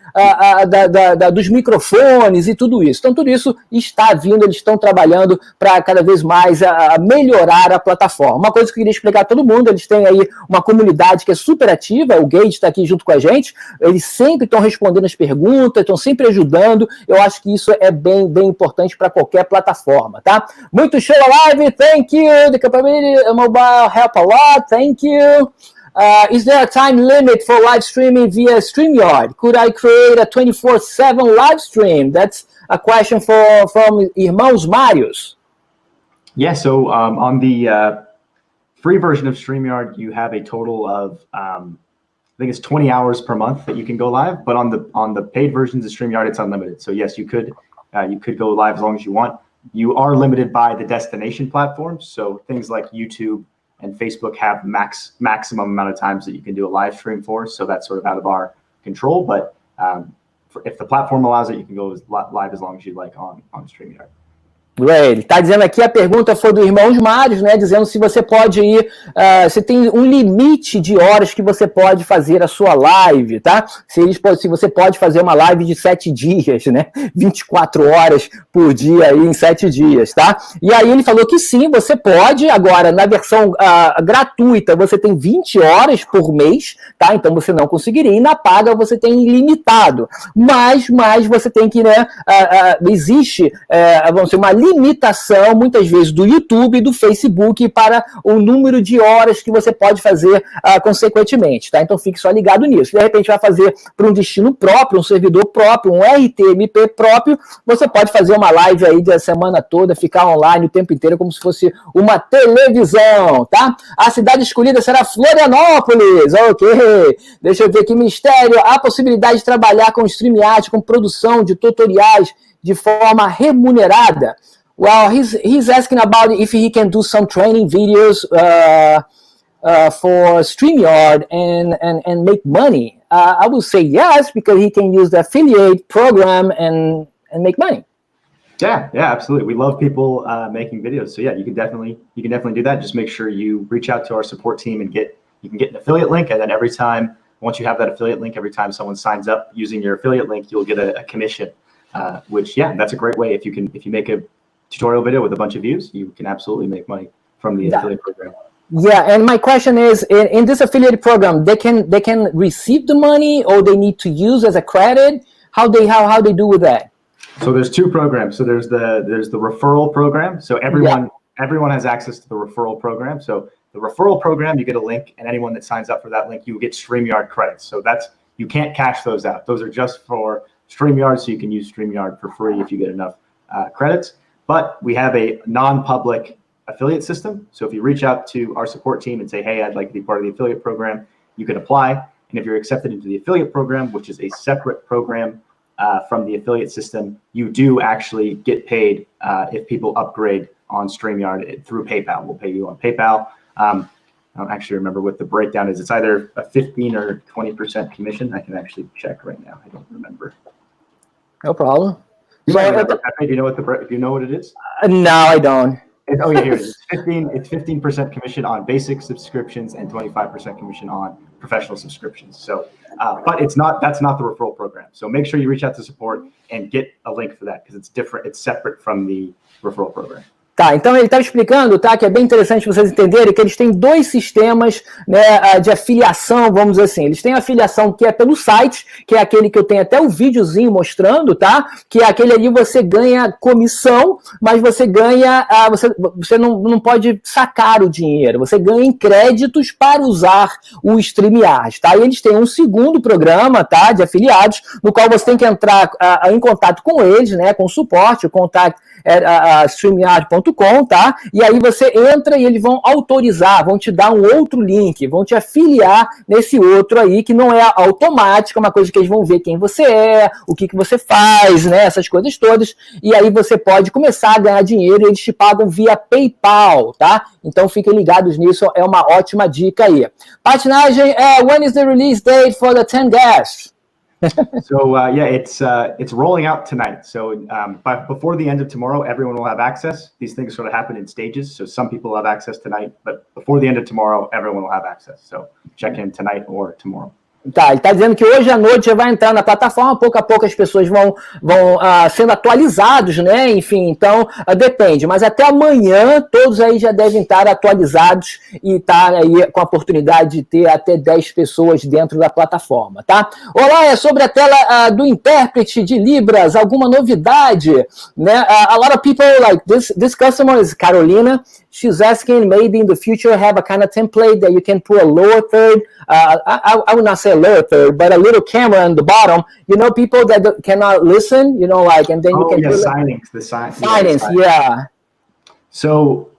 dos microfones e tudo isso. Então tudo isso está vindo, eles estão trabalhando para cada vez mais melhorar a plataforma. Uma coisa que eu queria explicar a todo mundo, eles têm aí uma comunidade que é super ativa, o Geige está aqui junto com a gente, eles sempre estão respondendo as perguntas, estão sempre ajudando. Eu acho que isso é bem importante para qualquer plataforma, tá? Muito show a live, thank you, the capability mobile help a lot, thank you. Is there a time limit for live streaming via StreamYard? Could I create a 24/7 live stream? That's a question from Irmãos Marius. Yeah, so on the free version of StreamYard, you have a total of, I think it's 20 hours per month that you can go live, but on the paid versions of StreamYard, it's unlimited. So yes, you could go live as long as you want. You are limited by the destination platforms. So things like YouTube and Facebook have maximum amount of times that you can do a live stream for. So that's sort of out of our control. But if the platform allows it, you can go live as long as you like on StreamYard. Great. Está dizendo aqui, a pergunta foi do Irmãos Mários, né? Dizendo se você pode ir, se tem um limite de horas que você pode fazer a sua live, tá? Se você pode fazer uma live de 7 dias, né? 24 horas por dia aí em 7 dias, tá? E aí ele falou que sim, você pode. Agora, na versão gratuita, você tem 20 horas por mês, tá? Então você não conseguiria. E na paga você tem ilimitado. Mas você tem que, né? Existe, vamos dizer, uma limitação, muitas vezes, do YouTube e do Facebook para o número de horas que você pode fazer consequentemente, tá? Então fique só ligado nisso. De repente vai fazer para um destino próprio, um servidor próprio, um RTMP próprio, você pode fazer uma live aí da semana toda, ficar online o tempo inteiro como se fosse uma televisão, tá? A cidade escolhida será Florianópolis, ok. Deixa eu ver aqui, Ministério, a possibilidade de trabalhar com StreamYard, com produção de tutoriais de forma remunerada. Well, he's asking about if he can do some training videos for StreamYard and make money. I would say yes, because he can use the affiliate program and make money. Yeah, absolutely. We love people making videos. So yeah, you can definitely do that. Just make sure you reach out to our support team and you can get an affiliate link, and then once you have that affiliate link, every time someone signs up using your affiliate link, you'll get a commission. Which, yeah, that's a great way. If you make a tutorial video with a bunch of views, you can absolutely make money from the affiliate program. Yeah, and my question is, in this affiliate program, they can receive the money, or they need to use as a credit? How they do with that? So there's two programs. So there's the referral program. So everyone has access to the referral program. So the referral program, you get a link, and anyone that signs up for that link, you get StreamYard credits. So you can't cash those out. Those are just for StreamYard, so you can use StreamYard for free if you get enough credits. But we have a non-public affiliate system. So if you reach out to our support team and say, hey, I'd like to be part of the affiliate program, you can apply. And if you're accepted into the affiliate program, which is a separate program from the affiliate system, you do actually get paid if people upgrade on StreamYard through PayPal. We'll pay you on PayPal. I don't actually remember what the breakdown is. It's either a 15 or 20% commission. I can actually check right now. I don't remember. No problem. Do you know what it is? No, I don't. Here it is. It's 15% commission on basic subscriptions and 25% commission on professional subscriptions. So, but that's not the referral program. So make sure you reach out to support and get a link for that, because it's different. It's separate from the referral program. Tá, então ele estava explicando, tá, que é bem interessante vocês entenderem que eles têm dois sistemas, né, de afiliação, vamos dizer assim. Eles têm a afiliação que é pelo site, que é aquele que eu tenho até o videozinho mostrando, tá? Que é aquele ali você ganha comissão, mas você ganha, você não pode sacar o dinheiro, você ganha em créditos para usar o StreamYard, tá? E eles têm um segundo programa, tá, de afiliados, no qual você tem que entrar em contato com eles, né, com o suporte, o contato StreamYard.com, tá? E aí você entra e eles vão autorizar, vão te dar um outro link, vão te afiliar nesse outro aí, que não é automático, é uma coisa que eles vão ver quem você é, o que você faz, né? Essas coisas todas. E aí você pode começar a ganhar dinheiro e eles te pagam via PayPal, tá? Então fiquem ligados nisso, é uma ótima dica aí. Patinagem, when is the release date for the 10 guests? So it's rolling out tonight. So before the end of tomorrow, everyone will have access. These things sort of happen in stages. So some people have access tonight, but before the end of tomorrow, everyone will have access. So check in tonight or tomorrow. Tá, ele está dizendo que hoje à noite já vai entrar na plataforma, pouco a pouco as pessoas vão sendo atualizados, né? Enfim, então depende, mas até amanhã todos aí já devem estar atualizados e estar aí com a oportunidade de ter até 10 pessoas dentro da plataforma, tá? Olá, é sobre a tela do intérprete de Libras, alguma novidade, né? A lot of people like this customer is Carolina. She's asking maybe in the future have a kind of template that you can put a lower third, I would not say a lower third, but a little camera on the bottom, you know, people that cannot listen, you know, like, and then you can put signings, yeah. So,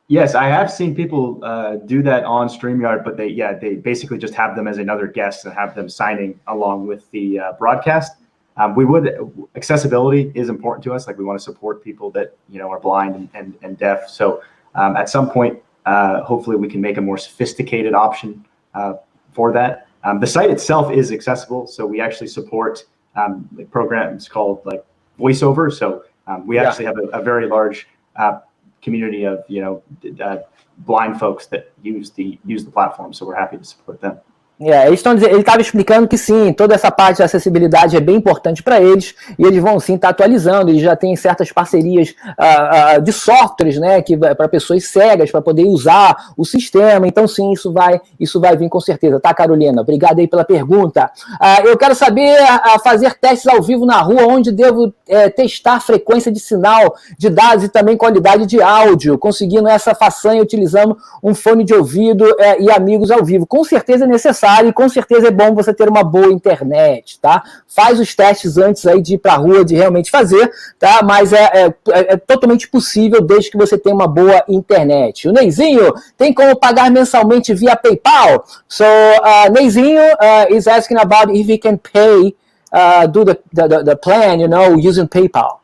yes, I have seen people do that on StreamYard, but they basically just have them as another guest and have them signing along with the broadcast. Accessibility is important to us. Like, we want to support people that, you know, are blind and deaf. So at some point, hopefully we can make a more sophisticated option for that. The site itself is accessible. So we actually support programs called like VoiceOver. So We actually have a very large community of blind folks that use the platform, so we're happy to support them. Ele estava explicando que sim, toda essa parte de acessibilidade é bem importante para eles, e eles vão sim estar atualizando. Eles já têm certas parcerias de softwares, né, para pessoas cegas, para poder usar o sistema. Então sim, isso vai vir com certeza, tá, Carolina? Obrigado aí pela pergunta. Eu quero saber fazer testes ao vivo na rua, onde devo testar frequência de sinal de dados e também qualidade de áudio, conseguindo essa façanha utilizando um fone de ouvido e amigos ao vivo. Com certeza é necessário, e com certeza é bom você ter uma boa internet, tá? Faz os testes antes aí de ir para a rua, de realmente fazer, tá? Mas é totalmente possível desde que você tenha uma boa internet. O Neizinho, tem como pagar mensalmente via PayPal? So, Neizinho is asking about if he can pay, do the plan, using PayPal.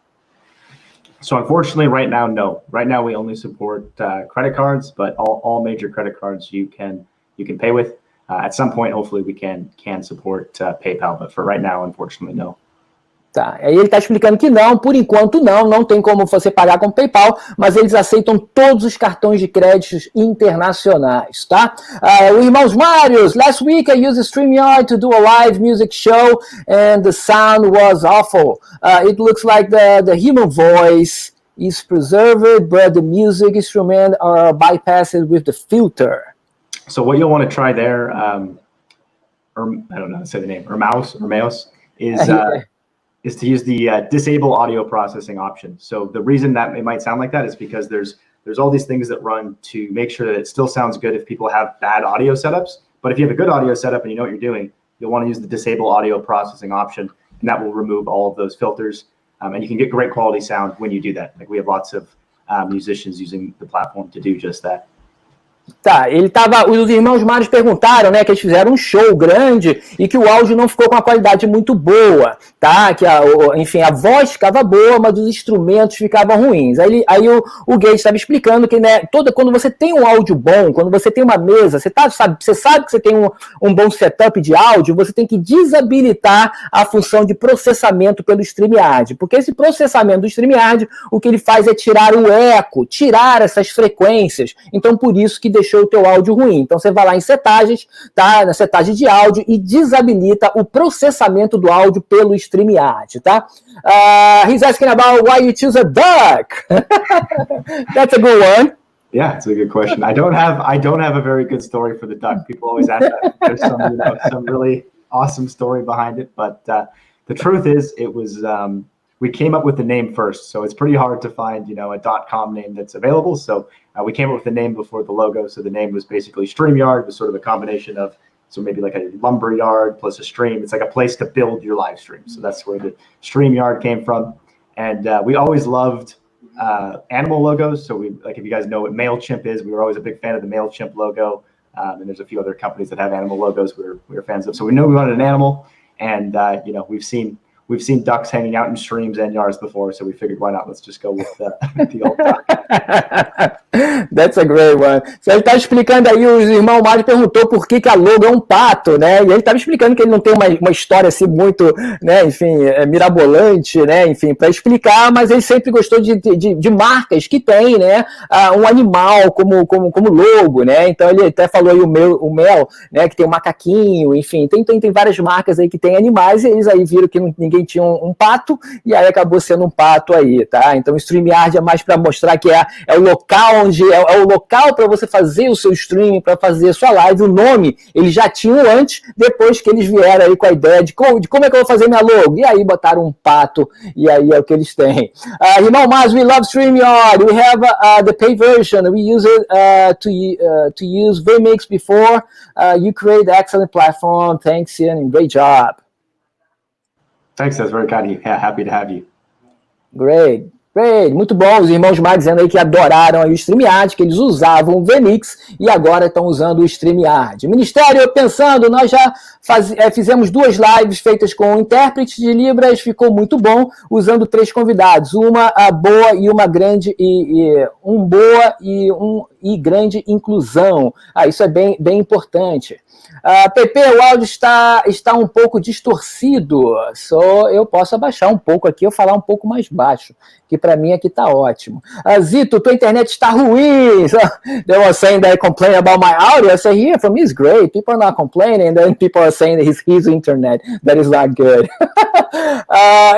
So unfortunately, right now, no. Right now, we only support credit cards, but all major credit cards you can pay with. At some point, hopefully, we can support PayPal, but for right now, unfortunately, no. Tá, aí ele está explicando que não, por enquanto não tem como você pagar com PayPal, mas eles aceitam todos os cartões de créditos internacionais, tá? O Irmãos Marios, last week I used StreamYard to do a live music show and the sound was awful. It looks like the human voice is preserved, but the music instruments are bypassed with the filter. So what you'll want to try there, or I don't know how to say the name, Ermaus, is to use the disable audio processing option. So the reason that it might sound like that is because there's all these things that run to make sure that it still sounds good if people have bad audio setups. But if you have a good audio setup and you know what you're doing, you'll want to use the disable audio processing option, and that will remove all of those filters. And you can get great quality sound when you do that. Like we have lots of musicians using the platform to do just that. Tá, os irmãos Marios perguntaram, né, que eles fizeram um show grande e que o áudio não ficou com uma qualidade muito boa, tá, que enfim, a voz ficava boa, mas os instrumentos ficavam ruins. Aí o Geige estava explicando que, né, quando você tem um áudio bom, quando você tem uma mesa, você sabe que você tem um bom setup de áudio, você tem que desabilitar a função de processamento pelo StreamYard, porque esse processamento do StreamYard, o que ele faz é tirar o eco, tirar essas frequências. Então, por isso que deixou o teu áudio ruim. Então você vai lá em setagens, tá? Na setagem de áudio e desabilita o processamento do áudio pelo StreamYard, tá? He's asking about why you choose a duck. That's a good one. Yeah, it's a good question. I don't have a very good story for the duck. People always ask that. There's some really awesome story behind it, but the truth is, it was we came up with the name first, so it's pretty hard to find a .com name that's available. So we came up with the name before the logo. So the name was basically StreamYard. It was sort of a combination of maybe like a lumber yard plus a stream. It's like a place to build your live stream. So that's where the StreamYard came from. And we always loved animal logos. So if you guys know what MailChimp is, we were always a big fan of the MailChimp logo. And there's a few other companies that have animal logos we're fans of. So we know we wanted an animal, and we've seen ducks hanging out in streams and yards before, so we figured, why not? Let's just go with the old duck. That's a great one. So ele está explicando aí, o irmão Mário perguntou por que a logo é um pato, né? E ele estava explicando que ele não tem uma história assim muito, né, enfim, mirabolante, né, enfim, para explicar, mas ele sempre gostou de marcas que tem, né, um animal como logo, né? Então ele até falou aí o Mel, né, que tem um macaquinho, enfim, tem várias marcas aí que tem animais, e eles aí viram que ninguém tinha um pato, e aí acabou sendo um pato aí, tá? Então o StreamYard é mais para mostrar que é o local onde é o local para você fazer o seu streaming, para fazer a sua live. O nome eles já tinham antes, depois que eles vieram aí com a ideia de como é que eu vou fazer minha logo, e aí botaram um pato, e aí é o que eles têm. Irmão Mas, we love StreamYard, we have the pay version, we use it to use VMix before, you create an excellent platform, thanks Ian, great job. Thanks, that's very kind of you. Yeah, happy to have you. Great, muito bom. Os irmãos Mar dizendo aí que adoraram aí o StreamYard, que eles usavam o VMix e agora estão usando o StreamYard. Ministério, pensando, nós já fizemos 2 lives feitas com intérprete de Libras, ficou muito bom, usando 3 convidados, uma boa e uma grande grande inclusão. Isso é bem importante. PP, o áudio está um pouco distorcido, eu posso abaixar um pouco aqui ou falar um pouco mais baixo, que para mim aqui está ótimo. Zito, tua internet está ruim. They were saying they complain about my audio. I say, here, for me it's great. People are not complaining, and then people are saying that it's his internet that is not good.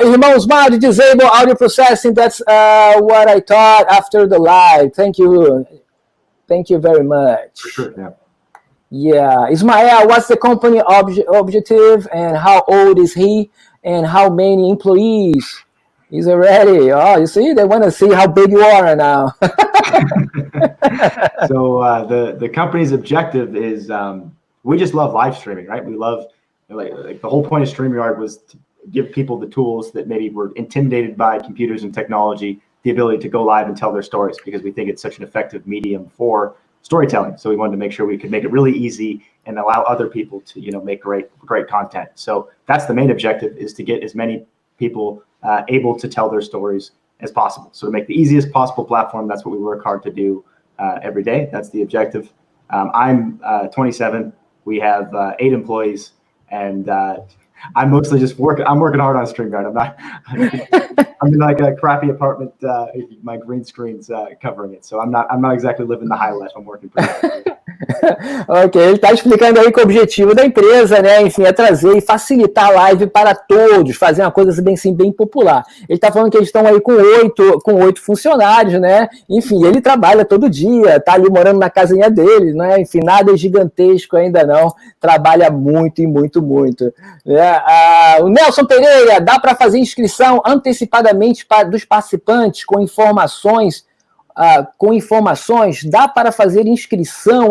Irmãos Mário, disable audio processing. That's what I thought after the live. Thank you. Thank you very much. For sure, yeah. Yeah. Ismael, what's the company objective and how old is he and how many employees? He's already, oh, you see, they want to see how big you are now. So the company's objective is we just love live streaming, right? We love, like the whole point of StreamYard was to give people the tools that maybe were intimidated by computers and technology, the ability to go live and tell their stories, because we think it's such an effective medium for storytelling. So we wanted to make sure we could make it really easy and allow other people to, you know, make great content. So that's the main objective, is to get as many people able to tell their stories as possible. So to make the easiest possible platform, that's what we work hard to do every day. That's the objective. I'm 27. We have 8 employees, and I'm mostly just I'm working hard on StreamYard. I'm in like a crappy apartment. My green screen's covering it, so I'm not exactly living the high life. I'm working pretty hard. Ok, ele está explicando aí que o objetivo da empresa, né, enfim, é trazer e facilitar a live para todos, fazer uma coisa bem, assim, bem popular. Ele está falando que eles estão aí com 8 funcionários, né, enfim, ele trabalha todo dia, está ali morando na casinha dele, né, enfim, nada gigantesco ainda não, trabalha muito e muito, muito. O Nelson Pereira, dá para fazer inscrição antecipadamente dos participantes com informações, dá para fazer inscrição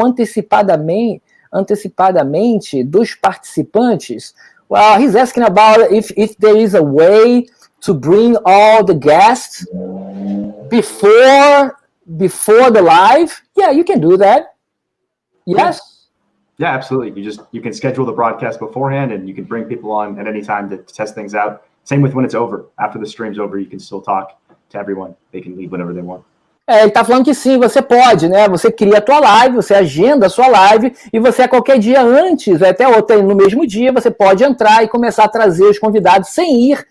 antecipadamente dos participantes? Well, he's asking about if there is a way to bring all the guests before the live. Yeah, you can do that. Yes? Yeah, absolutely. You can schedule the broadcast beforehand, and you can bring people on at any time to test things out. Same with when it's over. After the stream's over, you can still talk to everyone. They can leave whenever they want. Ele está falando que sim, você pode, né? Você cria a tua live, você agenda a sua live e você a qualquer dia antes, até no mesmo dia, você pode entrar e começar a trazer os convidados sem ir,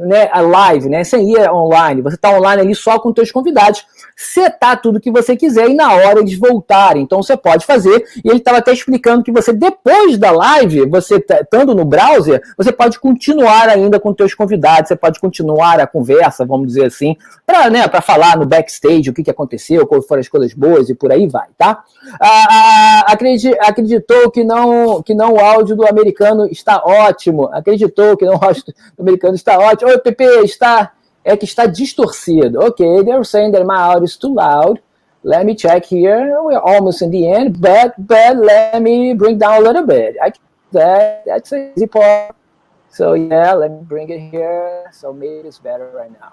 né, a live, né? Sem ir online. Você está online ali só com os teus convidados, setar tudo que você quiser e na hora eles voltarem. Então você pode fazer. E ele estava até explicando que você, depois da live, você estando no browser, você pode continuar ainda com os teus convidados, você pode continuar a conversa, vamos dizer assim, para falar no backstage o que aconteceu, quais foram as coisas boas e por aí vai, tá? Acreditou que não o áudio do americano está ótimo. Acreditou que não o áudio do americano está ótimo. Oi, Pepe, que está distorcido. Ok, they're saying that my audio is too loud. Let me check here. We're almost in the end, but let me bring down a little bit. That's the easy part. So yeah, let me bring it here. So maybe it's better right now.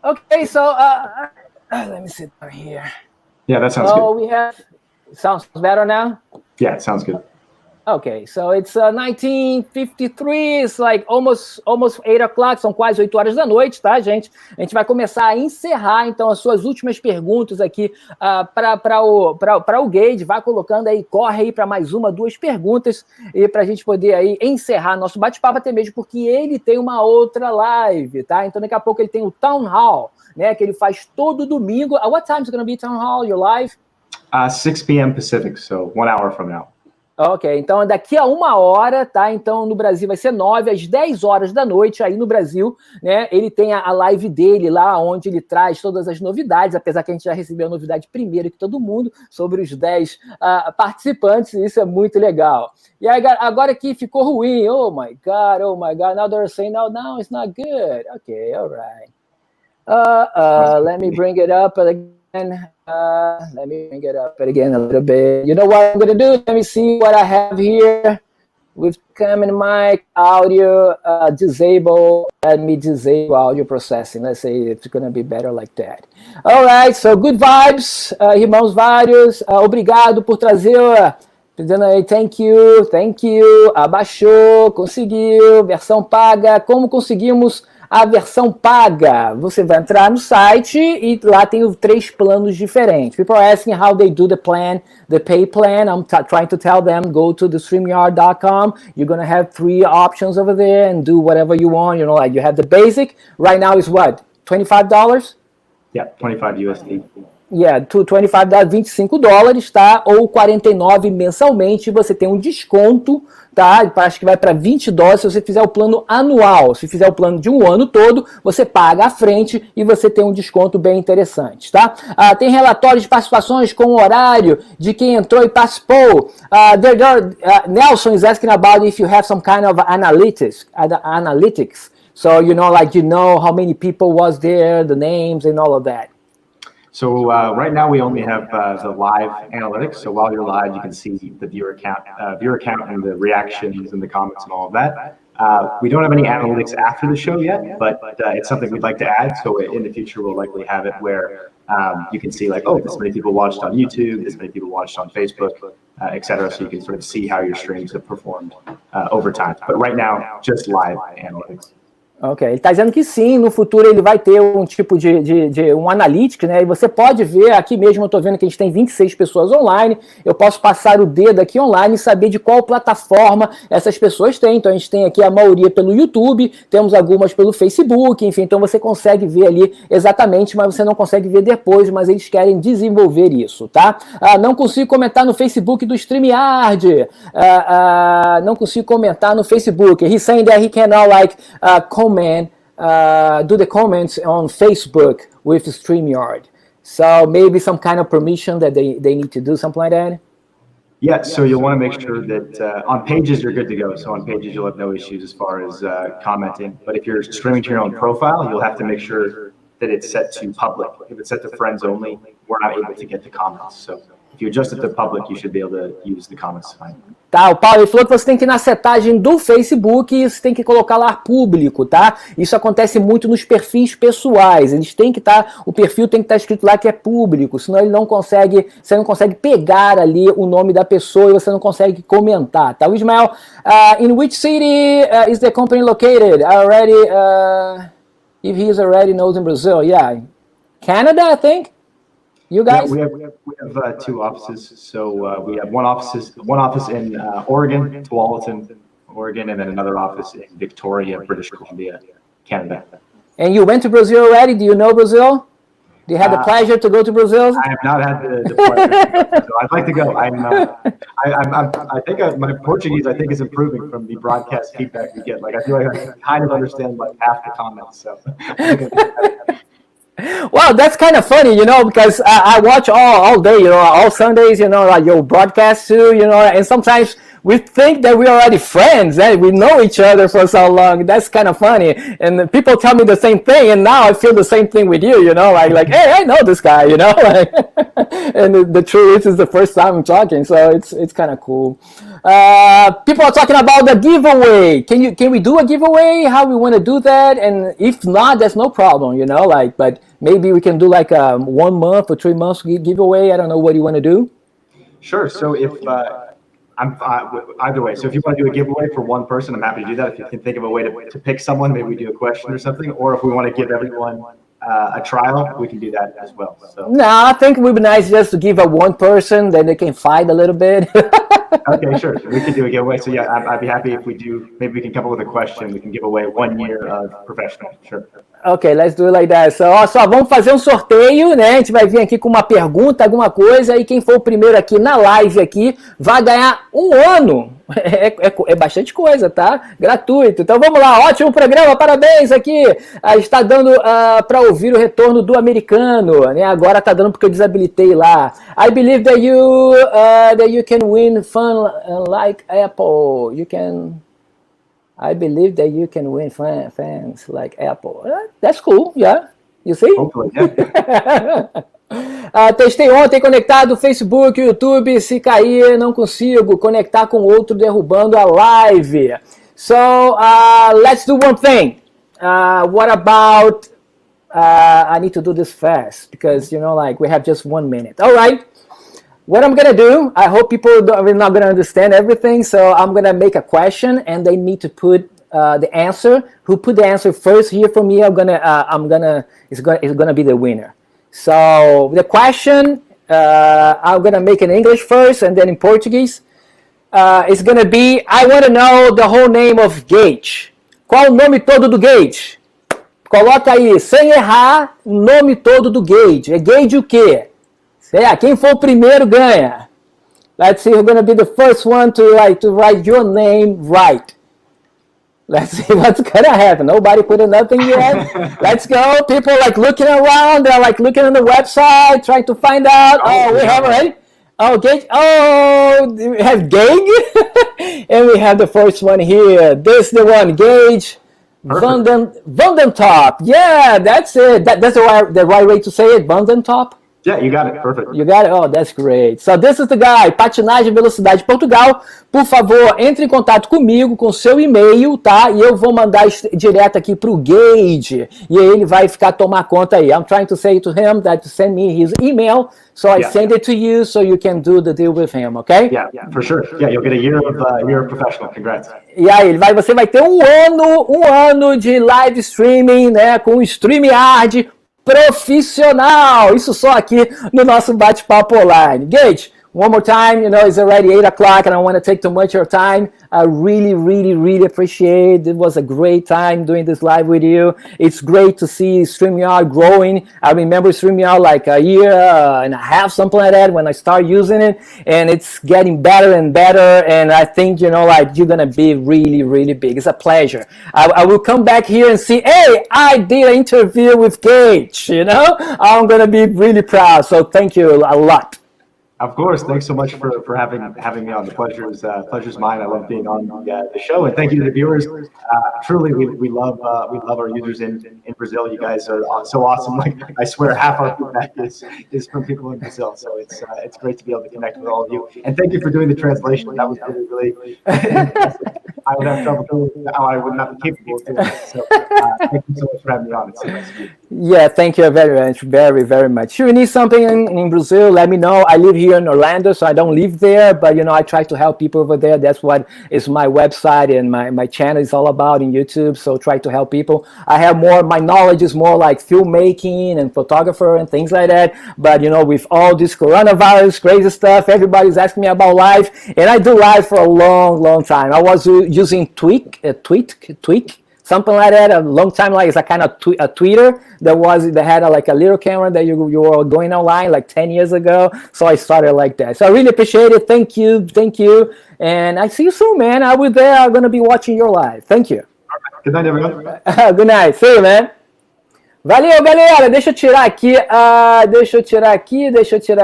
Okay, so let me sit down here. Yeah, that sounds good. Sounds better now? Yeah, it sounds good. Okay, so it's 19:53, it's like almost 8 o'clock, são quase 8 horas da noite, tá, gente? A gente vai começar a encerrar, então, as suas últimas perguntas aqui para o Geige. Vai colocando aí, corre aí para mais 1, 2 perguntas, e para a gente poder aí encerrar nosso bate-papo, até mesmo porque ele tem uma outra live, tá? Então, daqui a pouco ele tem o Town Hall, né, que ele faz todo domingo. What time is it going to be, Town Hall, your live? 6 p.m. Pacific, so 1 hour from now. Ok, então daqui a 1 hora, tá? Então no Brasil vai ser 9 às 10 horas da noite, aí no Brasil, né? Ele tem a live dele lá, onde ele traz todas as novidades, apesar que a gente já recebeu a novidade primeiro que todo mundo, sobre os 10 participantes, e isso é muito legal. E aí, agora que ficou ruim, oh my God, now they're saying, no, it's not good. Okay, all right. Let me bring it up again. Let me bring it up again a little bit. You know what I'm going to do? Let me see what I have here. With cam and mic, audio, disable. Let me disable audio processing. Let's see if it's going to be better like that. All right, so good vibes, irmãos vários. Obrigado por trazer... Dizendo aí, thank you, abaixou, conseguiu, versão paga. Como conseguimos A versão paga, você vai entrar no site e lá tem 3 planos diferentes. People are asking how they do the plan, the pay plan. I'm trying to tell them, go to the StreamYard.com. You're going to have 3 options over there and do whatever you want. You know, like you have the basic. Right now is what? $25? Yeah, 25 USD. Yeah, $25, $25, tá? Ou 49 mensalmente, você tem um desconto, tá? Acho que vai para $20 se você fizer o plano anual. Se fizer o plano de um ano todo, você paga à frente e você tem um desconto bem interessante, tá? Tem relatórios de participações com o horário de quem entrou e participou. Nelson is asking about if you have some kind of analytics. So, you know, like, you know how many people was there, the names and all of that. So right now we only have the live analytics. So while you're live, you can see the viewer count and the reactions and the comments and all of that. We don't have any analytics after the show yet, but it's something we'd like to add. So in the future, we'll likely have it where you can see like, oh, this many people watched on YouTube, this many people watched on Facebook, et cetera. So you can sort of see how your streams have performed over time. But right now, just live analytics. Ok, ele está dizendo que sim, no futuro ele vai ter um tipo de um analytics, né? E você pode ver, aqui mesmo eu estou vendo que a gente tem 26 pessoas online, eu posso passar o dedo aqui online e saber de qual plataforma essas pessoas têm. Então a gente tem aqui a maioria pelo YouTube, temos algumas pelo Facebook, enfim, então você consegue ver ali exatamente, mas você não consegue ver depois, mas eles querem desenvolver isso, tá? Não consigo comentar no Facebook do StreamYard, não consigo comentar no Facebook. He's saying that he cannot like do the comments on Facebook with StreamYard. So maybe some kind of permission that they need to do, something like that? Yeah, so you'll want to make sure that on pages you're good to go. So on pages you'll have no issues as far as commenting. But if you're streaming to your own profile, you'll have to make sure that it's set to public. If it's set to friends only, we're not able to get the comments. So if you adjust it to public, you should be able to use the comments fine. Tá, o Paulo falou que você tem que ir na setagem do Facebook e você tem que colocar lá público, tá? Isso acontece muito nos perfis pessoais. Eles têm que estar, o perfil tem que estar escrito lá que é público, senão ele não consegue, você não consegue pegar ali o nome da pessoa e você não consegue comentar, tá? O Ismael, in which city is the company located? If he is already knows in Brazil, yeah, Canada, I think. You guys? Yeah, we have 2 offices. So we have one office in Oregon, Tualatin, Oregon, and then another office in Victoria, British Columbia, Canada. And you went to Brazil already? Do you know Brazil? Do you have the pleasure to go to Brazil? I have not had the pleasure, so I'd like to go. I think my Portuguese is improving from the broadcast feedback we get. Like I feel like I kind of understand like half the comments. So. Well, that's kind of funny, you know, because I watch all day, you know, all Sundays, you know, like your broadcast too, you know, and sometimes we think that we're already friends, and we know each other for so long. That's kind of funny. And people tell me the same thing, and now I feel the same thing with you, you know, like hey, I know this guy, you know, like, and the truth is the first time I'm talking, so it's kind of cool. People are talking about the giveaway. Can we do a giveaway? How we want to do that? And if not, that's no problem, you know, like, but maybe we can do like a 1 month or 3 months giveaway. I don't know what you want to do. Sure. So if I'm either way. So if you want to do a giveaway for one person, I'm happy to do that. If you can think of a way to pick someone, maybe we do a question or something. Or if we want to give everyone a trial, we can do that as well. So. No, I think it would be nice just to give a one person, then they can fight a little bit. Okay, sure. We can do a giveaway. So yeah, I'd be happy if we do. Maybe we can come up with a question. We can give away 1 year of professional. Sure. Ok, let's do it like that. So, ó, só vamos fazer um sorteio, né? A gente vai vir aqui com uma pergunta, alguma coisa, e quem for o primeiro aqui na live aqui vai ganhar 1 ano. É bastante coisa, tá? Gratuito. Então vamos lá, ótimo programa, parabéns aqui. Está dando para ouvir o retorno do americano, né? Agora está dando porque eu desabilitei lá. I believe that you can win fun like Apple. I believe that you can win fans like Apple. That's cool, yeah. You see? Hopefully, yeah. Testei ontem conectado Facebook, YouTube. Se cair, não consigo conectar com outro derrubando a live. So, let's do one thing. What about... I need to do this fast because, you know, like we have just 1 minute. All right. What I'm going to do, I hope people are not going to understand everything, so I'm going to make a question and they need to put the answer. Who put the answer first here for me? It's gonna be the winner. So the question, I'm gonna make it in English first and then in Portuguese. It's gonna be, I want to know the whole name of Geige. Qual o nome todo do Geige? Coloca aí, sem errar, o nome todo do Geige. É Geige o quê? Quem for o primeiro ganha. Let's see, who's gonna be the first one to write your name right. Let's see what's gonna happen. Nobody put nothing yet. Let's go. People looking around. They're looking on the website, trying to find out. Oh, we have already. Oh, Geige. Oh, we have Geige. And we have the first one here. This is the one, Geige Vandentop. Yeah, that's it. That's the right way to say it, Vandentop. Yeah, you got it. Perfect. You got it? Oh, that's great. So this is the guy, Patinagem Velocidade Portugal. Por favor, entre em contato comigo, com seu e-mail, tá? E eu vou mandar direto aqui pro Geige. E aí ele vai tomar conta aí. I'm trying to say to him that to send me his email, so I send it to you so you can do the deal with him, okay? Yeah, for sure. Yeah, you'll get a year of professional. Congrats. E aí, você vai ter um ano de live streaming, né? Com o StreamYard profissional, isso só aqui no nosso bate-papo online. Geige, one more time, it's already 8 o'clock and I don't want to take too much of your time. I really, really, really appreciate it. It was a great time doing this live with you. It's great to see StreamYard growing. I remember StreamYard like a year and a half, something like that, when I started using it, and it's getting better and better, and I think, you're going to be really, really big. It's a pleasure. I will come back here and see, hey, I did an interview with Geige, I'm going to be really proud, so thank you a lot. Of course. Thanks so much for having me on. The pleasure's mine. I love being on the show, and thank you to the viewers. Truly, we love our users in Brazil. You guys are so awesome. I swear, half our feedback is from people in Brazil. So it's great to be able to connect with all of you. And thank you for doing the translation. That was really I would have trouble doing how I would not be capable of doing it. So thank you so much for having me on. It's so nice to meet you. Yeah, thank you very much, very, very much. If you need something in Brazil, let me know. I live here in Orlando, so I don't live there, but I try to help people over there. That's what is my website and my channel is all about in YouTube, so try to help people. My knowledge is more like filmmaking and photographer and things like that, but with all this coronavirus, crazy stuff, everybody's asking me about live, and I do live for a long, long time. I was using Tweak, something like that, a long time, it's a kind of a Twitter that had a little camera that you were going online 10 years ago. So I started like that. So I really appreciate it. Thank you. And I see you soon, man. I'll be there. I'm going to be watching your live. Thank you. Good night, everyone. Good night. See you, man. Valeu, galera. Deixa eu tirar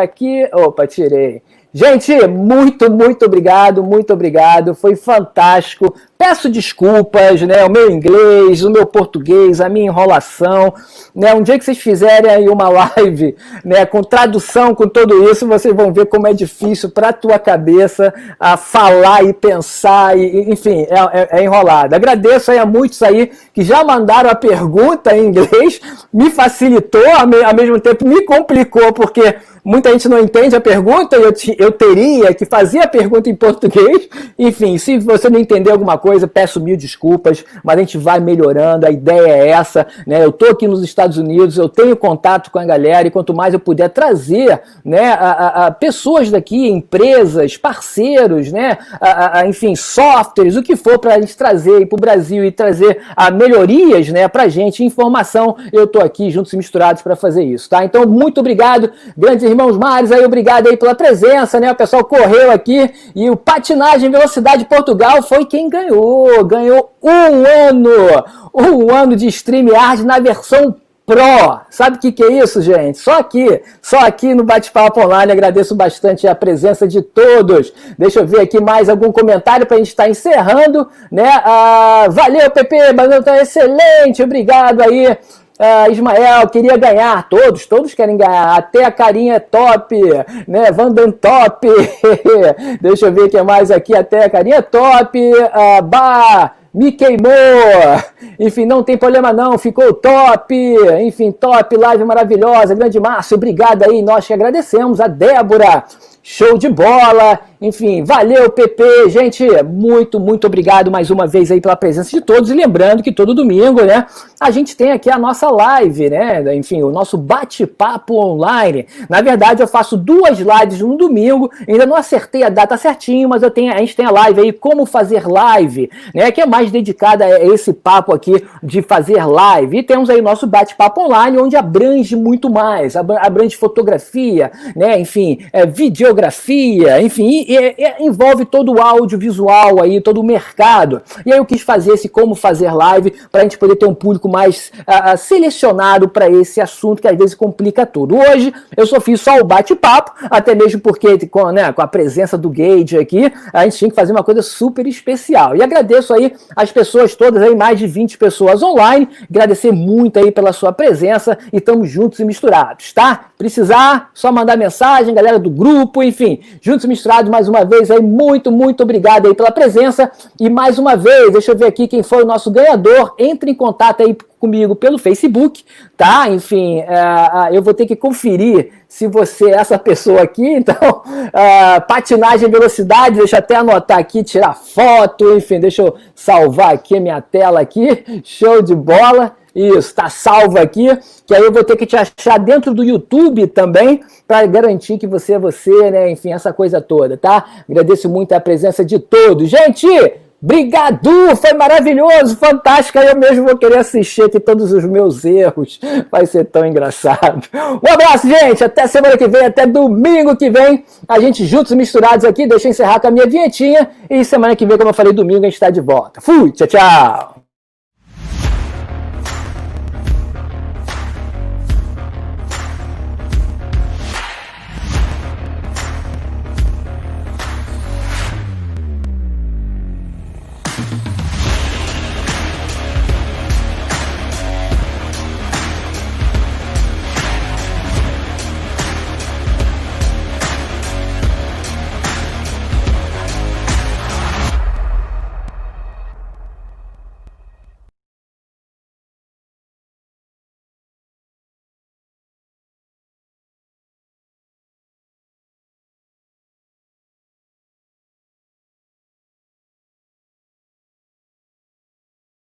aqui. Opa, tirei. Gente, muito, muito obrigado, foi fantástico. Peço desculpas, o meu inglês, o meu português, a minha enrolação, Um dia que vocês fizerem aí uma live, com tradução, com tudo isso, vocês vão ver como é difícil para a tua cabeça falar e pensar, enfim, é enrolado. Agradeço aí a muitos aí que já mandaram a pergunta em inglês, me facilitou, ao mesmo tempo me complicou, porque muita gente não entende a pergunta, eu teria que fazer a pergunta em português. Enfim, se você não entender alguma coisa, peço mil desculpas, mas a gente vai melhorando, a ideia é essa, Eu estou aqui nos Estados Unidos, eu tenho contato com a galera, e quanto mais eu puder trazer, pessoas daqui, empresas, parceiros, enfim, softwares, o que for para a gente trazer para o Brasil e trazer melhorias, para a gente, informação, eu estou aqui juntos e misturados para fazer isso, tá? Então, muito obrigado, grandes irmãos Mares, aí, obrigado aí pela presença, O pessoal correu aqui, e o Patinagem Velocidade Portugal foi quem ganhou um ano de StreamYard na versão Pro. Sabe o que é isso, gente? Só aqui no Bate Papo Online. Agradeço bastante a presença de todos. Deixa eu ver aqui mais algum comentário para a gente estar encerrando, valeu, Pepe, tá excelente, obrigado aí. Ismael, queria ganhar, todos querem ganhar, até a carinha é top, Vandentop, deixa eu ver o que mais aqui, até a carinha é top, me queimou, enfim, não tem problema não, ficou top, enfim, top, live maravilhosa, grande Márcio, obrigado aí, nós que agradecemos, a Débora, Show de bola! Enfim, valeu, PP! Gente, muito obrigado mais uma vez aí pela presença de todos. E lembrando que todo domingo, né, a gente tem aqui a nossa live, né? Enfim, o nosso bate-papo online. Na verdade, eu faço 2 lives no domingo. Ainda não acertei a data certinho, mas a gente tem a live aí, Como Fazer Live, né? Que é mais dedicada a esse papo aqui de fazer live. E temos aí o nosso bate-papo online, onde abrange muito mais. Abrange fotografia, né? Enfim, videografia, enfim, envolve todo o audiovisual aí, todo o mercado. E aí eu quis fazer esse Como Fazer Live para a gente poder ter um público mais selecionado para esse assunto que às vezes complica tudo. Hoje eu só fiz só o bate-papo, até mesmo porque com a presença do Geige aqui, a gente tinha que fazer uma coisa super especial. E agradeço aí as pessoas todas aí, mais de 20 pessoas online, agradecer muito aí pela sua presença e estamos juntos e misturados, tá? Precisar, só mandar mensagem, galera do grupo, enfim, juntos e misturados mais uma vez aí, muito obrigado aí pela presença. E mais uma vez, deixa eu ver aqui quem foi o nosso ganhador. Entre em contato aí comigo pelo Facebook, tá? Enfim, eu vou ter que conferir se você é essa pessoa aqui. Então, patinagem, velocidade, deixa eu até anotar aqui, tirar foto, enfim, deixa eu salvar aqui a minha tela aqui, show de bola. Isso, tá salvo aqui, que aí eu vou ter que te achar dentro do YouTube também, para garantir que você é você, né? Enfim, essa coisa toda, tá? Agradeço muito a presença de todos. Gente, brigado! Foi maravilhoso, fantástico. Aí eu mesmo vou querer assistir aqui todos os meus erros. Vai ser tão engraçado. Um abraço, gente. Até semana que vem, até domingo que vem. A gente juntos e misturados aqui. Deixa eu encerrar com a minha vinhetinha. E semana que vem, como eu falei, domingo a gente está de volta. Fui, tchau, tchau.